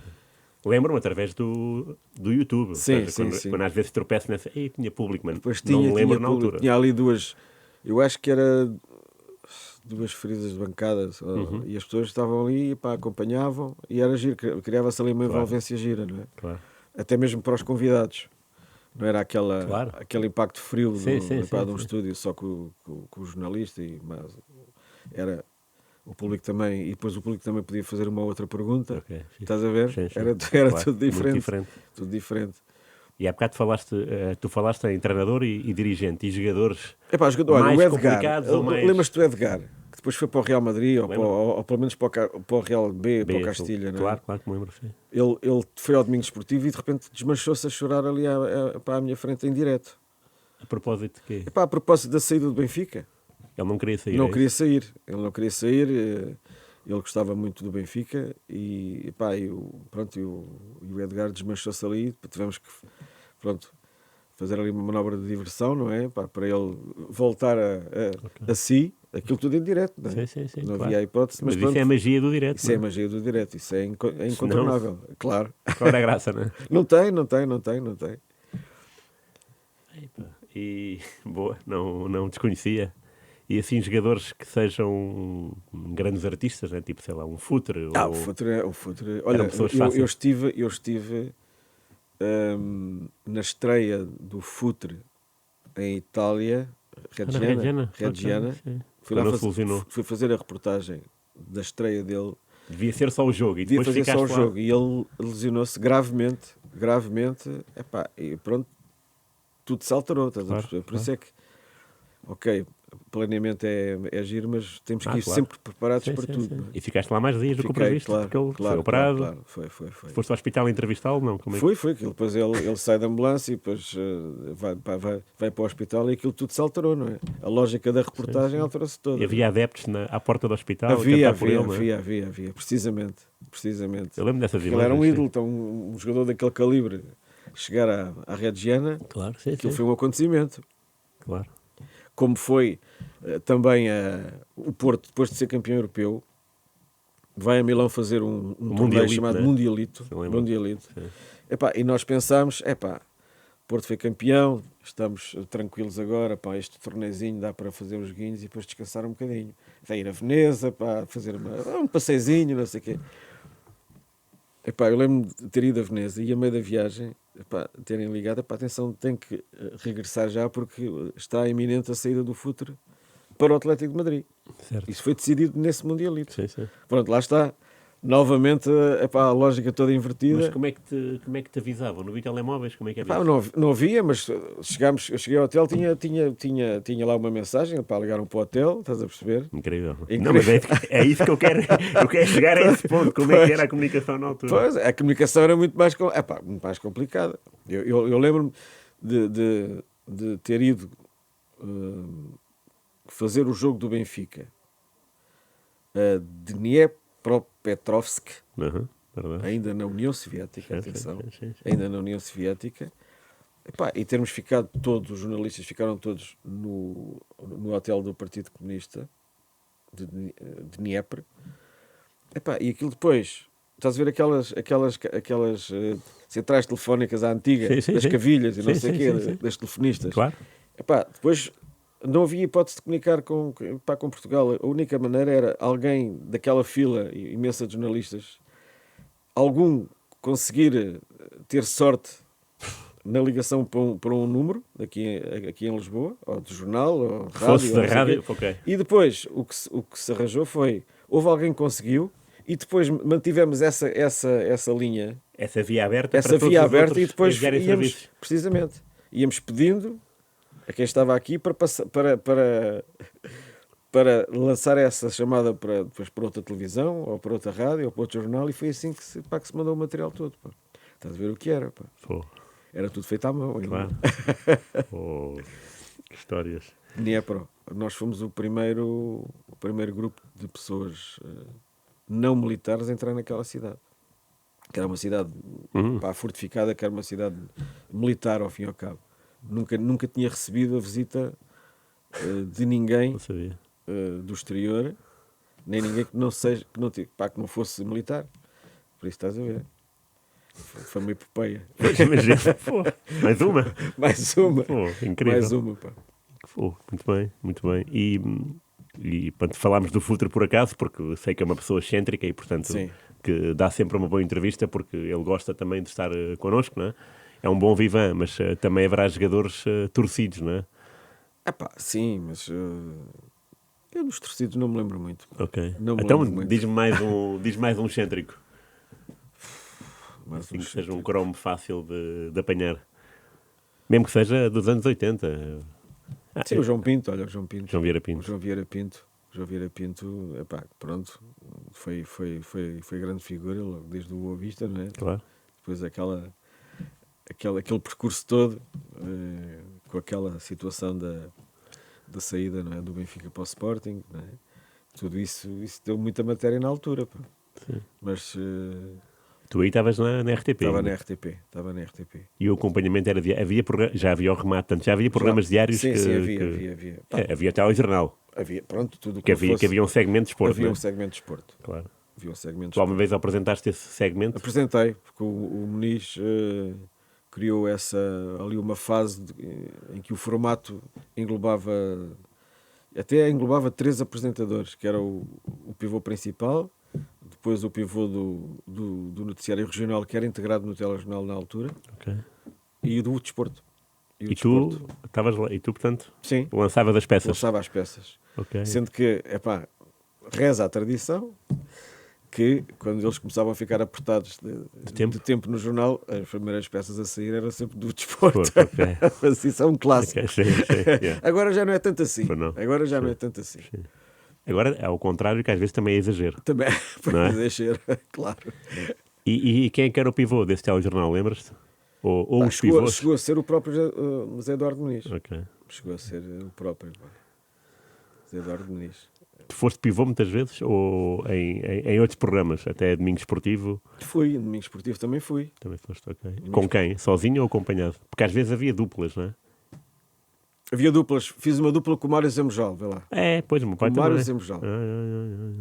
Lembro-me através do YouTube. Ou Sim, seja, sim, quando, sim. quando às vezes tropeço nessa. Ei, tinha público, mano. Depois Não me lembro na público. altura. Tinha ali duas, eu acho que era duas feridas de bancada, e as pessoas estavam ali e pá, acompanhavam, e era giro, criava-se ali uma Claro. envolvência gira, não é? Claro. Até mesmo para os convidados. Não era Claro. aquele impacto frio Sim, de sim, um sim. estúdio só com o jornalista, mas era o público também, e depois o público também podia fazer uma outra pergunta. Ok, fixe. Estás a ver? Sim, sim. Era Claro, tudo muito diferente. diferente. Tudo diferente. E há bocado tu falaste em treinador e dirigente e jogadores Epá, jogador, olha, mais o Edgar, complicados ou mais... lembras-te do Edgar? Que depois foi para o Real Madrid, ou pelo menos para o Real B, para o B, Castilha, não é? Claro, claro que me lembro, sim. Ele foi ao domingo esportivo e de repente desmanchou-se a chorar ali para a minha frente em direto. A propósito de quê? Epá, a propósito da saída do Benfica. Ele não queria sair. Não é queria isso? sair. Ele não queria sair. Ele gostava muito do Benfica e, epá, e o Edgar desmanchou-se ali. Tivemos que, pronto, fazer ali uma manobra de diversão, não é? Pá, para ele voltar a si. Aquilo tudo em direto, não é? Sim, Não claro. havia hipótese. Mas pronto, isso é a magia do direto. isso é a magia do direto. Isso é incontornável. Claro. Qual era a graça, não é? Não tem. E, boa, não desconhecia. E assim, jogadores que sejam grandes artistas, né? Tipo, sei lá, um Futre. Ou... O Futre. Olha, pessoas eu fáceis. estive na estreia do Futre em Itália, Reggiana. Ok, sim. Fui lá Quando se lesionou. fui fazer a reportagem da estreia dele. Devia ser só o jogo e Devia depois fazer só o ficaste lá. jogo. E ele lesionou-se gravemente. Epá, e pronto, tudo se alterou. Estás a Claro, perceber? Por claro. isso é que, ok, planeamento é giro, mas temos que ir Claro. sempre preparados Sim, para sim, tudo. sim. não é? E ficaste lá mais dias do que o Fiquei, previsto, claro, porque ele claro, foi operado. claro. Foi. Foste ao hospital entrevistá-lo, não? Como é que... Foi, que depois ele sai da ambulância e depois vai para o hospital e aquilo tudo se alterou, não é? A lógica da reportagem alterou-se toda. E havia adeptos à porta do hospital a Havia, cantar por ele, não é? havia, precisamente. Eu lembro dessas Ele imagens. era um sim. ídolo, então um jogador daquele calibre chegar à Reggiana, Claro, sim, aquilo sim. foi um acontecimento. Claro. Como foi também o Porto, depois de ser campeão europeu, vai a Milão fazer um torneio Mundialito, chamado né? Mundialito. Se lembra? Mundialito. Sim. Epá, e nós pensámos, Porto foi campeão, estamos tranquilos agora, este torneizinho dá para fazer uns guinhos e depois descansar um bocadinho. Vai ir a Veneza, fazer um passeizinho, não sei o quê. Epá, eu lembro-me de ter ido a Veneza e a meio da viagem, terem ligado, atenção, tem que regressar já porque está iminente a saída do Futre para o Atlético de Madrid. Certo. Isso foi decidido nesse Mundialito. Sim. Pronto, lá está. Novamente, a lógica toda invertida. Mas como é que te avisavam? No vídeo telemóveis? Como é que é? Não havia, mas eu cheguei ao hotel, tinha lá uma mensagem, ligaram para o hotel, estás a perceber? Incrível. Incrível. Não, mas é isso que eu quero. Eu quero chegar a esse ponto. Como é que era a comunicação na altura? Pois, a comunicação era muito mais complicada. Eu lembro-me de ter ido fazer o jogo do Benfica a Dniepropetrovsk, Verdade. ainda na União Soviética, atenção, Sim. ainda na União Soviética, e termos ficado todos, os jornalistas ficaram todos no hotel do Partido Comunista de Dnieper, e aquilo depois, estás a ver aquelas centrais telefónicas à antiga, das cavilhas e não sei o quê, das telefonistas. Claro. Depois não havia hipótese de comunicar com Portugal. A única maneira era alguém daquela fila imensa de jornalistas, algum conseguir ter sorte na ligação para um número aqui em Lisboa, ou de jornal, ou rádio. Fosse da rádio, ok. E depois o que se arranjou foi, houve alguém que conseguiu, e depois mantivemos essa linha, Essa via aberta essa para todos via os aberta, outros e depois enviarem íamos, serviços. precisamente, íamos pedindo a quem estava aqui para para lançar essa chamada depois para outra televisão, ou para outra rádio, ou para outro jornal, e foi assim que se mandou o material todo. Pá. Estás a ver o que era? Pá. Pô, Era tudo feito à mão. claro. Pô, que histórias. Dniepro. Nós fomos o primeiro grupo de pessoas não militares a entrar naquela cidade. Que era uma cidade pá, fortificada, que era uma cidade militar, ao fim e ao cabo. Nunca tinha recebido a visita de ninguém Não sabia. do exterior, nem ninguém que que não fosse militar. Por isso estás a ver. Foi uma epopeia. Pois, imagina. Pô, mais uma. Mais uma. Pô, incrível. Mais uma, pá. Pô, muito bem, muito bem. E pronto, falámos do Futre por acaso, porque sei que é uma pessoa excêntrica e, portanto, Sim. que dá sempre uma boa entrevista, porque ele gosta também de estar connosco, não é? É um bom vivan, mas também haverá jogadores torcidos, não é? Epá, sim, mas eu dos torcidos não me lembro muito. Ok. Não me Então lembro muito. diz-me mais um excêntrico, Mas assim que uns- seja um cromo fácil de apanhar. Mesmo que seja dos anos 80. Sim, o João Pinto, olha, o João Pinto. João Vieira O Pinto. João Vieira Pinto. O João Vieira Pinto, epá, pronto, foi grande figura, logo desde o Boa Vista, não é? Claro. Depois aquele percurso todo, com aquela situação da saída, não é? Do Benfica para o Sporting, não é? Tudo isso deu muita matéria na altura, pá. Mas Tu aí estavas na RTP. estava não é? na RTP. E o acompanhamento era já havia o remate, portanto, já havia programas diários Sim, que, sim, havia. Pá, havia telejornal, havia, pronto, tudo o que fosse- havia um segmento de esporte, havia não um é? segmento de esporte. Claro. Havia um segmento de Tu alguma vez apresentaste esse segmento? Apresentei, porque o Muniz criou ali uma fase em que o formato englobava 3 apresentadores, que era o pivô principal, depois o pivô do noticiário regional, que era integrado no telejornal na altura, Ok. e o do desporto. o E tu desporto. estavas lá, e tu, portanto, Sim, lançavas as peças. lançava as peças. Ok. Sendo que, reza a tradição que quando eles começavam a ficar apertados de tempo no jornal, as primeiras peças a sair eram sempre do desporto. Desporto, ok. Mas isso é um clássico. Ok, sim, yeah. Agora já não é tanto assim. Pois não. Agora já não Sim. é tanto assim. Agora, é ao contrário, que às vezes também é exagero. Também, Não é? para deixar, claro. E quem é que era o pivô desse telejornal, lembras-te? Ou Pá, os pivôs? chegou a ser o próprio Zé Eduardo Muniz. Ok. Chegou a ser o próprio Zé Eduardo Muniz. Tu foste pivô muitas vezes? Ou em outros programas? Até Domingo Esportivo? Fui, no Domingo Esportivo também fui. Também foste, ok. Com quem? Sozinho ou acompanhado? Porque às vezes havia duplas, não é? Havia duplas, fiz uma dupla com o Mário Zamujal, vê lá. É, pois, o meu pai O também. Mário Zamujal.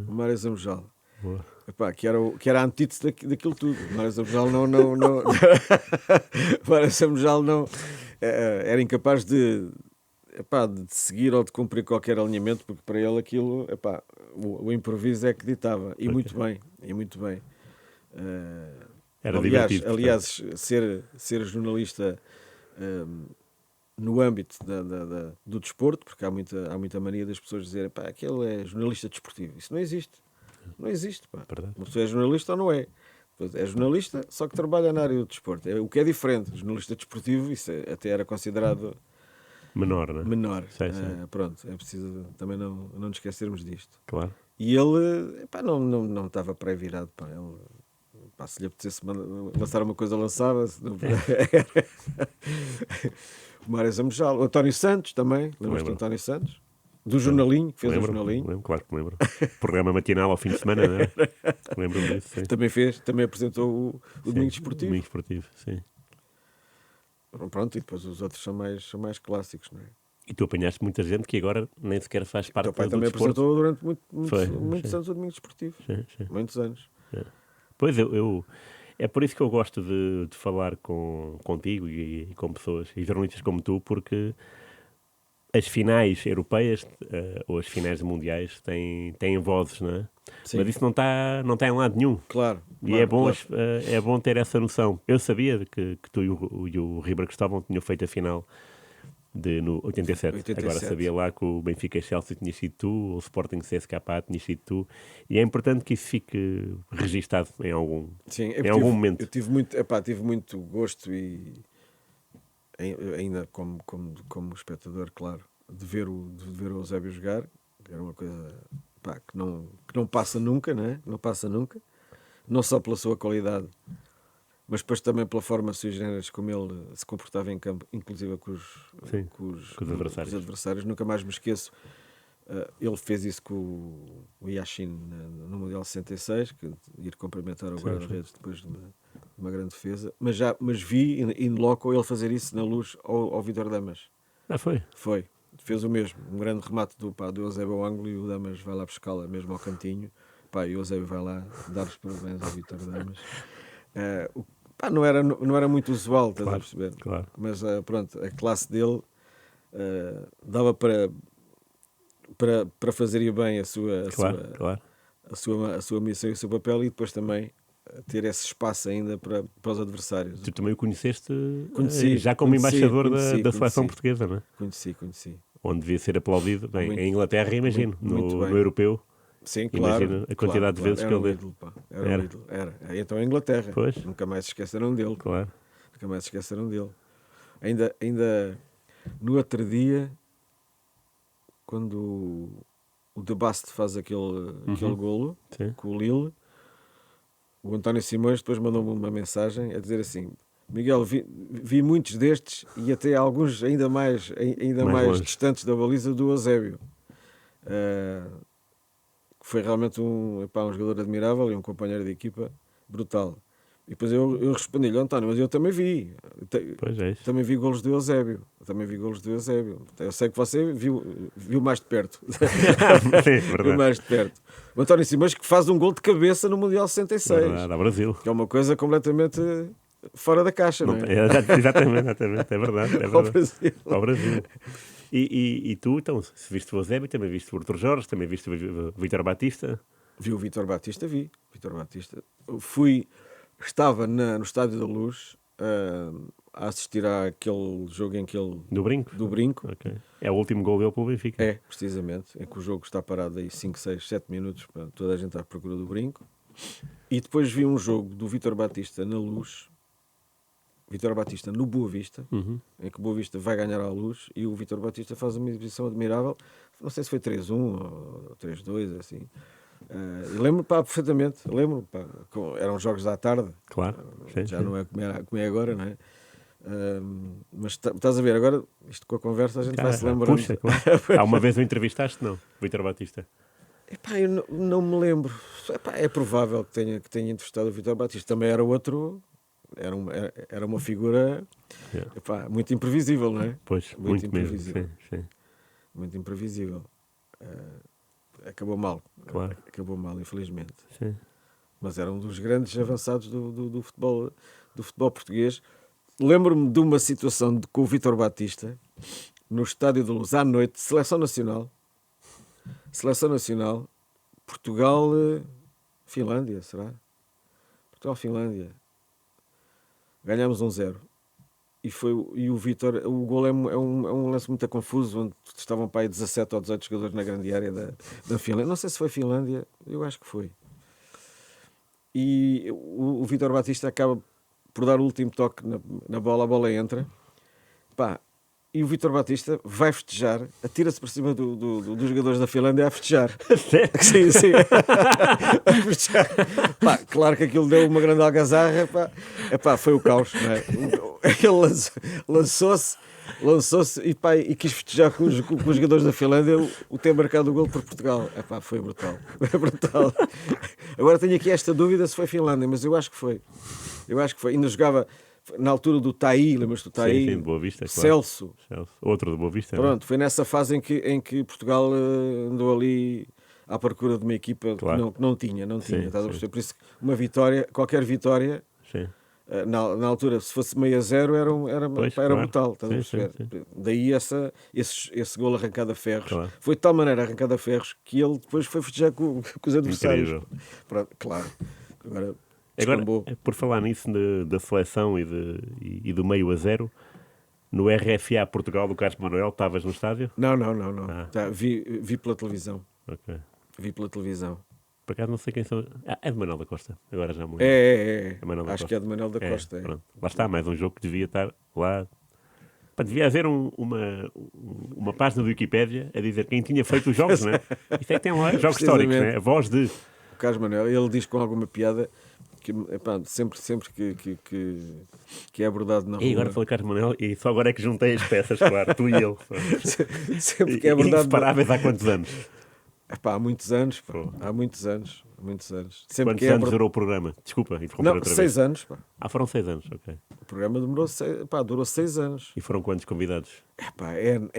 O Mário Zamujal. Epá, que era a antítese daquilo tudo. O Mário Zamujal não. O Mário Zamujal não. Era incapaz de seguir ou de cumprir qualquer alinhamento, porque para ele aquilo, o improviso é que ditava. E muito bem, Era divertido. aliás, ser jornalista no âmbito do desporto, porque há muita mania das pessoas dizerem, pá, aquele é jornalista desportivo. Isso não existe. Não existe, pá. Verdade. Uma pessoa é jornalista ou não é? É jornalista, só que trabalha na área do desporto. O que é diferente. Jornalista desportivo, isso até era considerado Menor, não é? menor. Sei. Pronto, é preciso também não nos esquecermos disto. Claro. E ele, não estava pré-virado, pá. Ele, se lhe apetecesse lançar uma coisa, lançava-se. O Mário Zamujal. O António Santos também. Lembras-te do António Santos? Do jornalinho, que fez o jornalinho. Lembro, claro que me lembro. Programa matinal ao fim de semana, não é? Lembro-me disso, sim. Também apresentou o Domingo Desportivo. Domingo Esportivo, sim. Pronto, e depois os outros são mais clássicos, não é? E tu apanhaste muita gente que agora nem sequer faz parte O teu pai do também desporto. apresentou durante muitos sim. anos o Domingo Desportivo. Sim. Muitos anos. Pois, é por isso que eu gosto de falar contigo e com pessoas e jornalistas como tu, porque as finais europeias ou as finais mundiais têm vozes, não é? Sim. Mas isso não está em lado nenhum. Claro. E é bom ter essa noção. Eu sabia que tu e o Ribeiro Cristóvão tinham feito a final no 87. Agora sabia lá que o Benfica Chelsea tinha sido tu, o Sporting CSKA tinha sido tu, e é importante que isso fique registado em algum momento. Eu tive muito gosto e ainda como espectador, claro, de ver o Eusébio jogar, Era uma coisa pá, que não passa nunca, né? Não passa nunca. Não só pela sua qualidade, mas depois também pela forma sui generis como ele se comportava em campo, inclusive com Sim, com os com os adversários. com os adversários. Nunca mais me esqueço. Ele fez isso com o Yashin no Mundial 66, que ir cumprimentar o guarda-redes depois de uma grande defesa. Mas vi in loco ele fazer isso na Luz ao Vítor Damas. Foi? Foi. Fez o mesmo. Um grande remate do Eusébio ao ângulo e o Damas vai lá buscá-la mesmo ao cantinho. Pá, e o Eusébio vai lá dar os parabéns ao Vítor Damas. Não era muito usual, estás a perceber? Claro. Mas pronto, a classe dele dava para fazer bem a sua missão e o seu papel, e depois também ter esse espaço ainda para os adversários. Tu também o conheceste Conheci, já como embaixador da seleção conheci. portuguesa, não é? Conheci. Onde devia ser aplaudido. Bem, Muito, em Inglaterra, imagino. muito No bem. europeu. Sim, claro. Imagina a quantidade de vezes que era ele... um ídolo, pá. Era um ídolo. Era. Então a Inglaterra. Pois. Nunca mais se esqueceram dele. Claro. Nunca mais se esqueceram dele. Ainda no outro dia, quando o De Bast faz aquele golo, Sim. com o Lille, o António Simões depois mandou-me uma mensagem a dizer assim: Miguel, vi muitos destes e até alguns ainda mais longe. distantes da baliza do Eusébio. Foi realmente um jogador admirável e um companheiro de equipa brutal. E depois eu respondi-lhe: António, mas eu também vi. Pois é isso. Também vi golos do Eusébio. Eu sei que você viu mais de perto. Sim, Viu verdade. mais de perto. O António Simões, que faz um gol de cabeça no Mundial 66. Verdade, ao Brasil. Que é uma coisa completamente fora da caixa, não é? Exatamente. É verdade. Ao Brasil. Ao Brasil. E tu, então, se viste o Eusébio, também viste o Arthur Jorge, também viste o Vítor Batista? Vi o Vítor Batista, Vítor Batista. Estava no Estádio da Luz a assistir àquele jogo em que ele... Do Brinco? Do Brinco. Okay. É o último gol dele pelo Benfica. É, precisamente. Em que o jogo está parado aí 5, 6, 7 minutos para toda a gente à procura do Brinco. E depois vi um jogo do Vítor Batista na Luz. Vítor Batista no Boa Vista, em que o Boa Vista vai ganhar à Luz e o Vítor Batista faz uma exibição admirável. Não sei se foi 3-1 ou 3-2, assim. Lembro-me perfeitamente. Eram jogos à tarde. Claro. Já não é como é agora, não é? Mas estás a ver, agora, isto com a conversa, a gente vai se lembrando. Puxa, claro. Há uma vez o entrevistaste, não? Vítor Batista. Eu não me lembro. É provável que tenha entrevistado o Vítor Batista. Também era outro... Era uma figura muito imprevisível, não é? Pois, muito imprevisível. Sim. Muito imprevisível. Acabou mal. Claro. Acabou mal, infelizmente. Sim. Mas era um dos grandes avançados do futebol português. Lembro-me de uma situação com o Vítor Batista no Estádio da Luz, à noite, Seleção Nacional, Portugal, Finlândia, será? Portugal-Finlândia. Ganhámos 1-0. E o Vítor, o gol é um lance muito confuso, onde estavam para aí 17 ou 18 jogadores na grande área da Finlândia. Não sei se foi Finlândia, eu acho que foi. E o Vítor Batista acaba por dar o último toque na bola, a bola entra. E o Vítor Batista vai festejar, atira-se por cima dos jogadores da Finlândia a festejar. Sim. A festejar. Claro que aquilo deu uma grande algazarra. Foi o caos, não é? Ele lançou-se e quis festejar com os jogadores da Finlândia o ter marcado o gol por Portugal. Foi brutal. Agora tenho aqui esta dúvida se foi Finlândia, mas eu acho que foi. Ainda jogava... Na altura do Taí, lembras-te do Taí? Sim, de Boa Vista, claro. Celso. Outro de Boa Vista. Pronto, foi nessa fase em que Portugal andou ali à procura de uma equipa claro. que não tinha. Sim. Por isso, uma vitória, qualquer vitória, na altura, se fosse 6-0, era brutal. Estás a perceber? Sim. Daí esse golo arrancado a ferros. Claro. Foi de tal maneira arrancado a ferros que ele depois foi festejar com os adversários. Incrível. Pronto, claro. Agora, por falar nisso da seleção e do 0-0, no RFA Portugal do Carlos Manuel, estavas no estádio? Não. Vi pela televisão. Ok. Vi pela televisão. Por acaso não sei quem são. É de Manuel da Costa, agora já me lembro. É. Manuel da Acho Costa. que é de Manuel da Costa. Pronto. Lá está, mais um jogo que devia estar lá Pá, devia haver uma página do Wikipédia a dizer quem tinha feito os jogos, não é? Isso é que tem lá jogos históricos, não é? A voz de... O Carlos Manuel, ele diz com alguma piada que epá, sempre que é abordado na rua. E agora falei Carlos Manuel e só agora é que juntei as peças, claro, tu e ele. Sempre que é abordado. Inseparáveis há quantos anos? Epá, há muitos anos, pá. Há muitos anos. Sempre Quantos que é anos durou o programa? Desculpa, interromper Não, outra 6 vez. anos, pá. Foram 6 anos, ok. O programa durou 6 anos. E foram quantos convidados? Epá, N.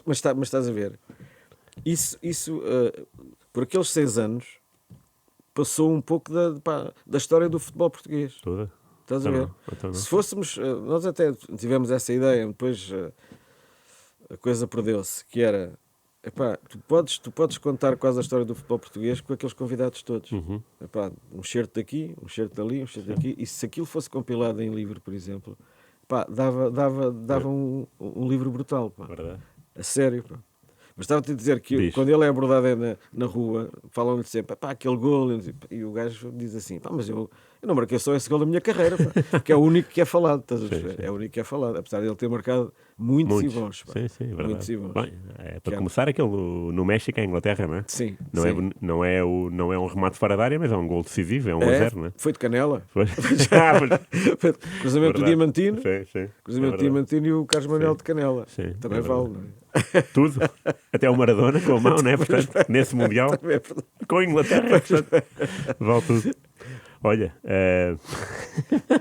Mas estás a ver, isso por aqueles 6 anos, passou um pouco da história do futebol português. Toda? Estás a Então ver? não, então não. Se fôssemos, nós até tivemos essa ideia, depois a coisa perdeu-se, que era, epá, tu podes contar quase a história do futebol português com aqueles convidados todos. Epá, um certo daqui, um certo dali, um certo daqui, e se aquilo fosse compilado em livro, por exemplo, pá, dava um livro brutal, pá. Verdade. A sério, pá. Mas estava-te a dizer que Diz. quando ele é abordado na rua, falam-lhe sempre, pá, aquele gol, e o gajo diz assim, pá, mas eu não marquei só esse gol da minha carreira, pá, que é o único que é falado, estás a ver? É o único que é falado, apesar de ele ter marcado muitos e bons, pá. Sim, sim, verdade. Muitos e bons. Bem, para começar, aquele no México, em Inglaterra, não é? Sim, Não, sim. não é um remate fora da área, mas é um gol decisivo, é 1-0, não é? Foi de Canela. Foi. Cruzamento do Verdade. Diamantino. Sim, sim. Cruzamento É do Diamantino e o Carlos Manuel de Canela. Sim, Também é vale, não é? Tudo. Até o Maradona com a mão, não é? Portanto, nesse Mundial, Também é verdade. com a Inglaterra, portanto, vale tudo. Olha,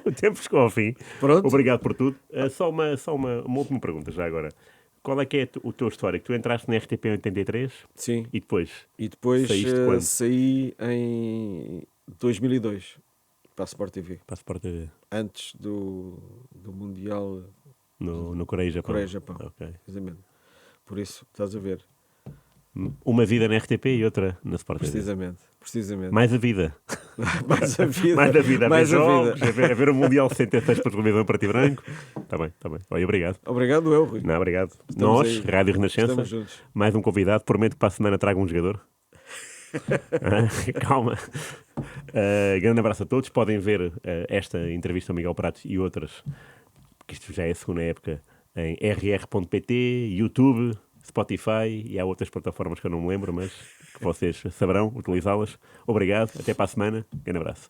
o tempo chegou ao fim. Pronto. Obrigado por tudo. Só uma última pergunta já agora. Qual é que é o teu histórico? Tu entraste na RTP em 83 Sim. e depois? E depois Saíste quando? saí em 2002 para a Sport TV. Para a Sport TV. Antes do Mundial No Coreia e Japão. Coreia e Japão. Ok. Precisamente. Por isso, estás a ver. Uma vida na RTP e outra na Sport TV. Precisamente. Mais a vida. Mais a vida. Mais a vida. Mais a ver a jogos, vida. a ver o Mundial 66 para televisão preto e branco. Está bem, está bem. Olha, obrigado. Obrigado, eu, Rui. Não, obrigado. Estamos Nós, aí. Rádio Renascença, Estamos juntos. mais um convidado. Prometo que para a semana trago um jogador. Calma. Grande abraço a todos. Podem ver esta entrevista ao Miguel Pratos e outras, porque isto já é a segunda época, em rr.pt, YouTube, Spotify e há outras plataformas que eu não me lembro, mas que vocês saberão utilizá-las. Obrigado. Até para a semana. Grande abraço.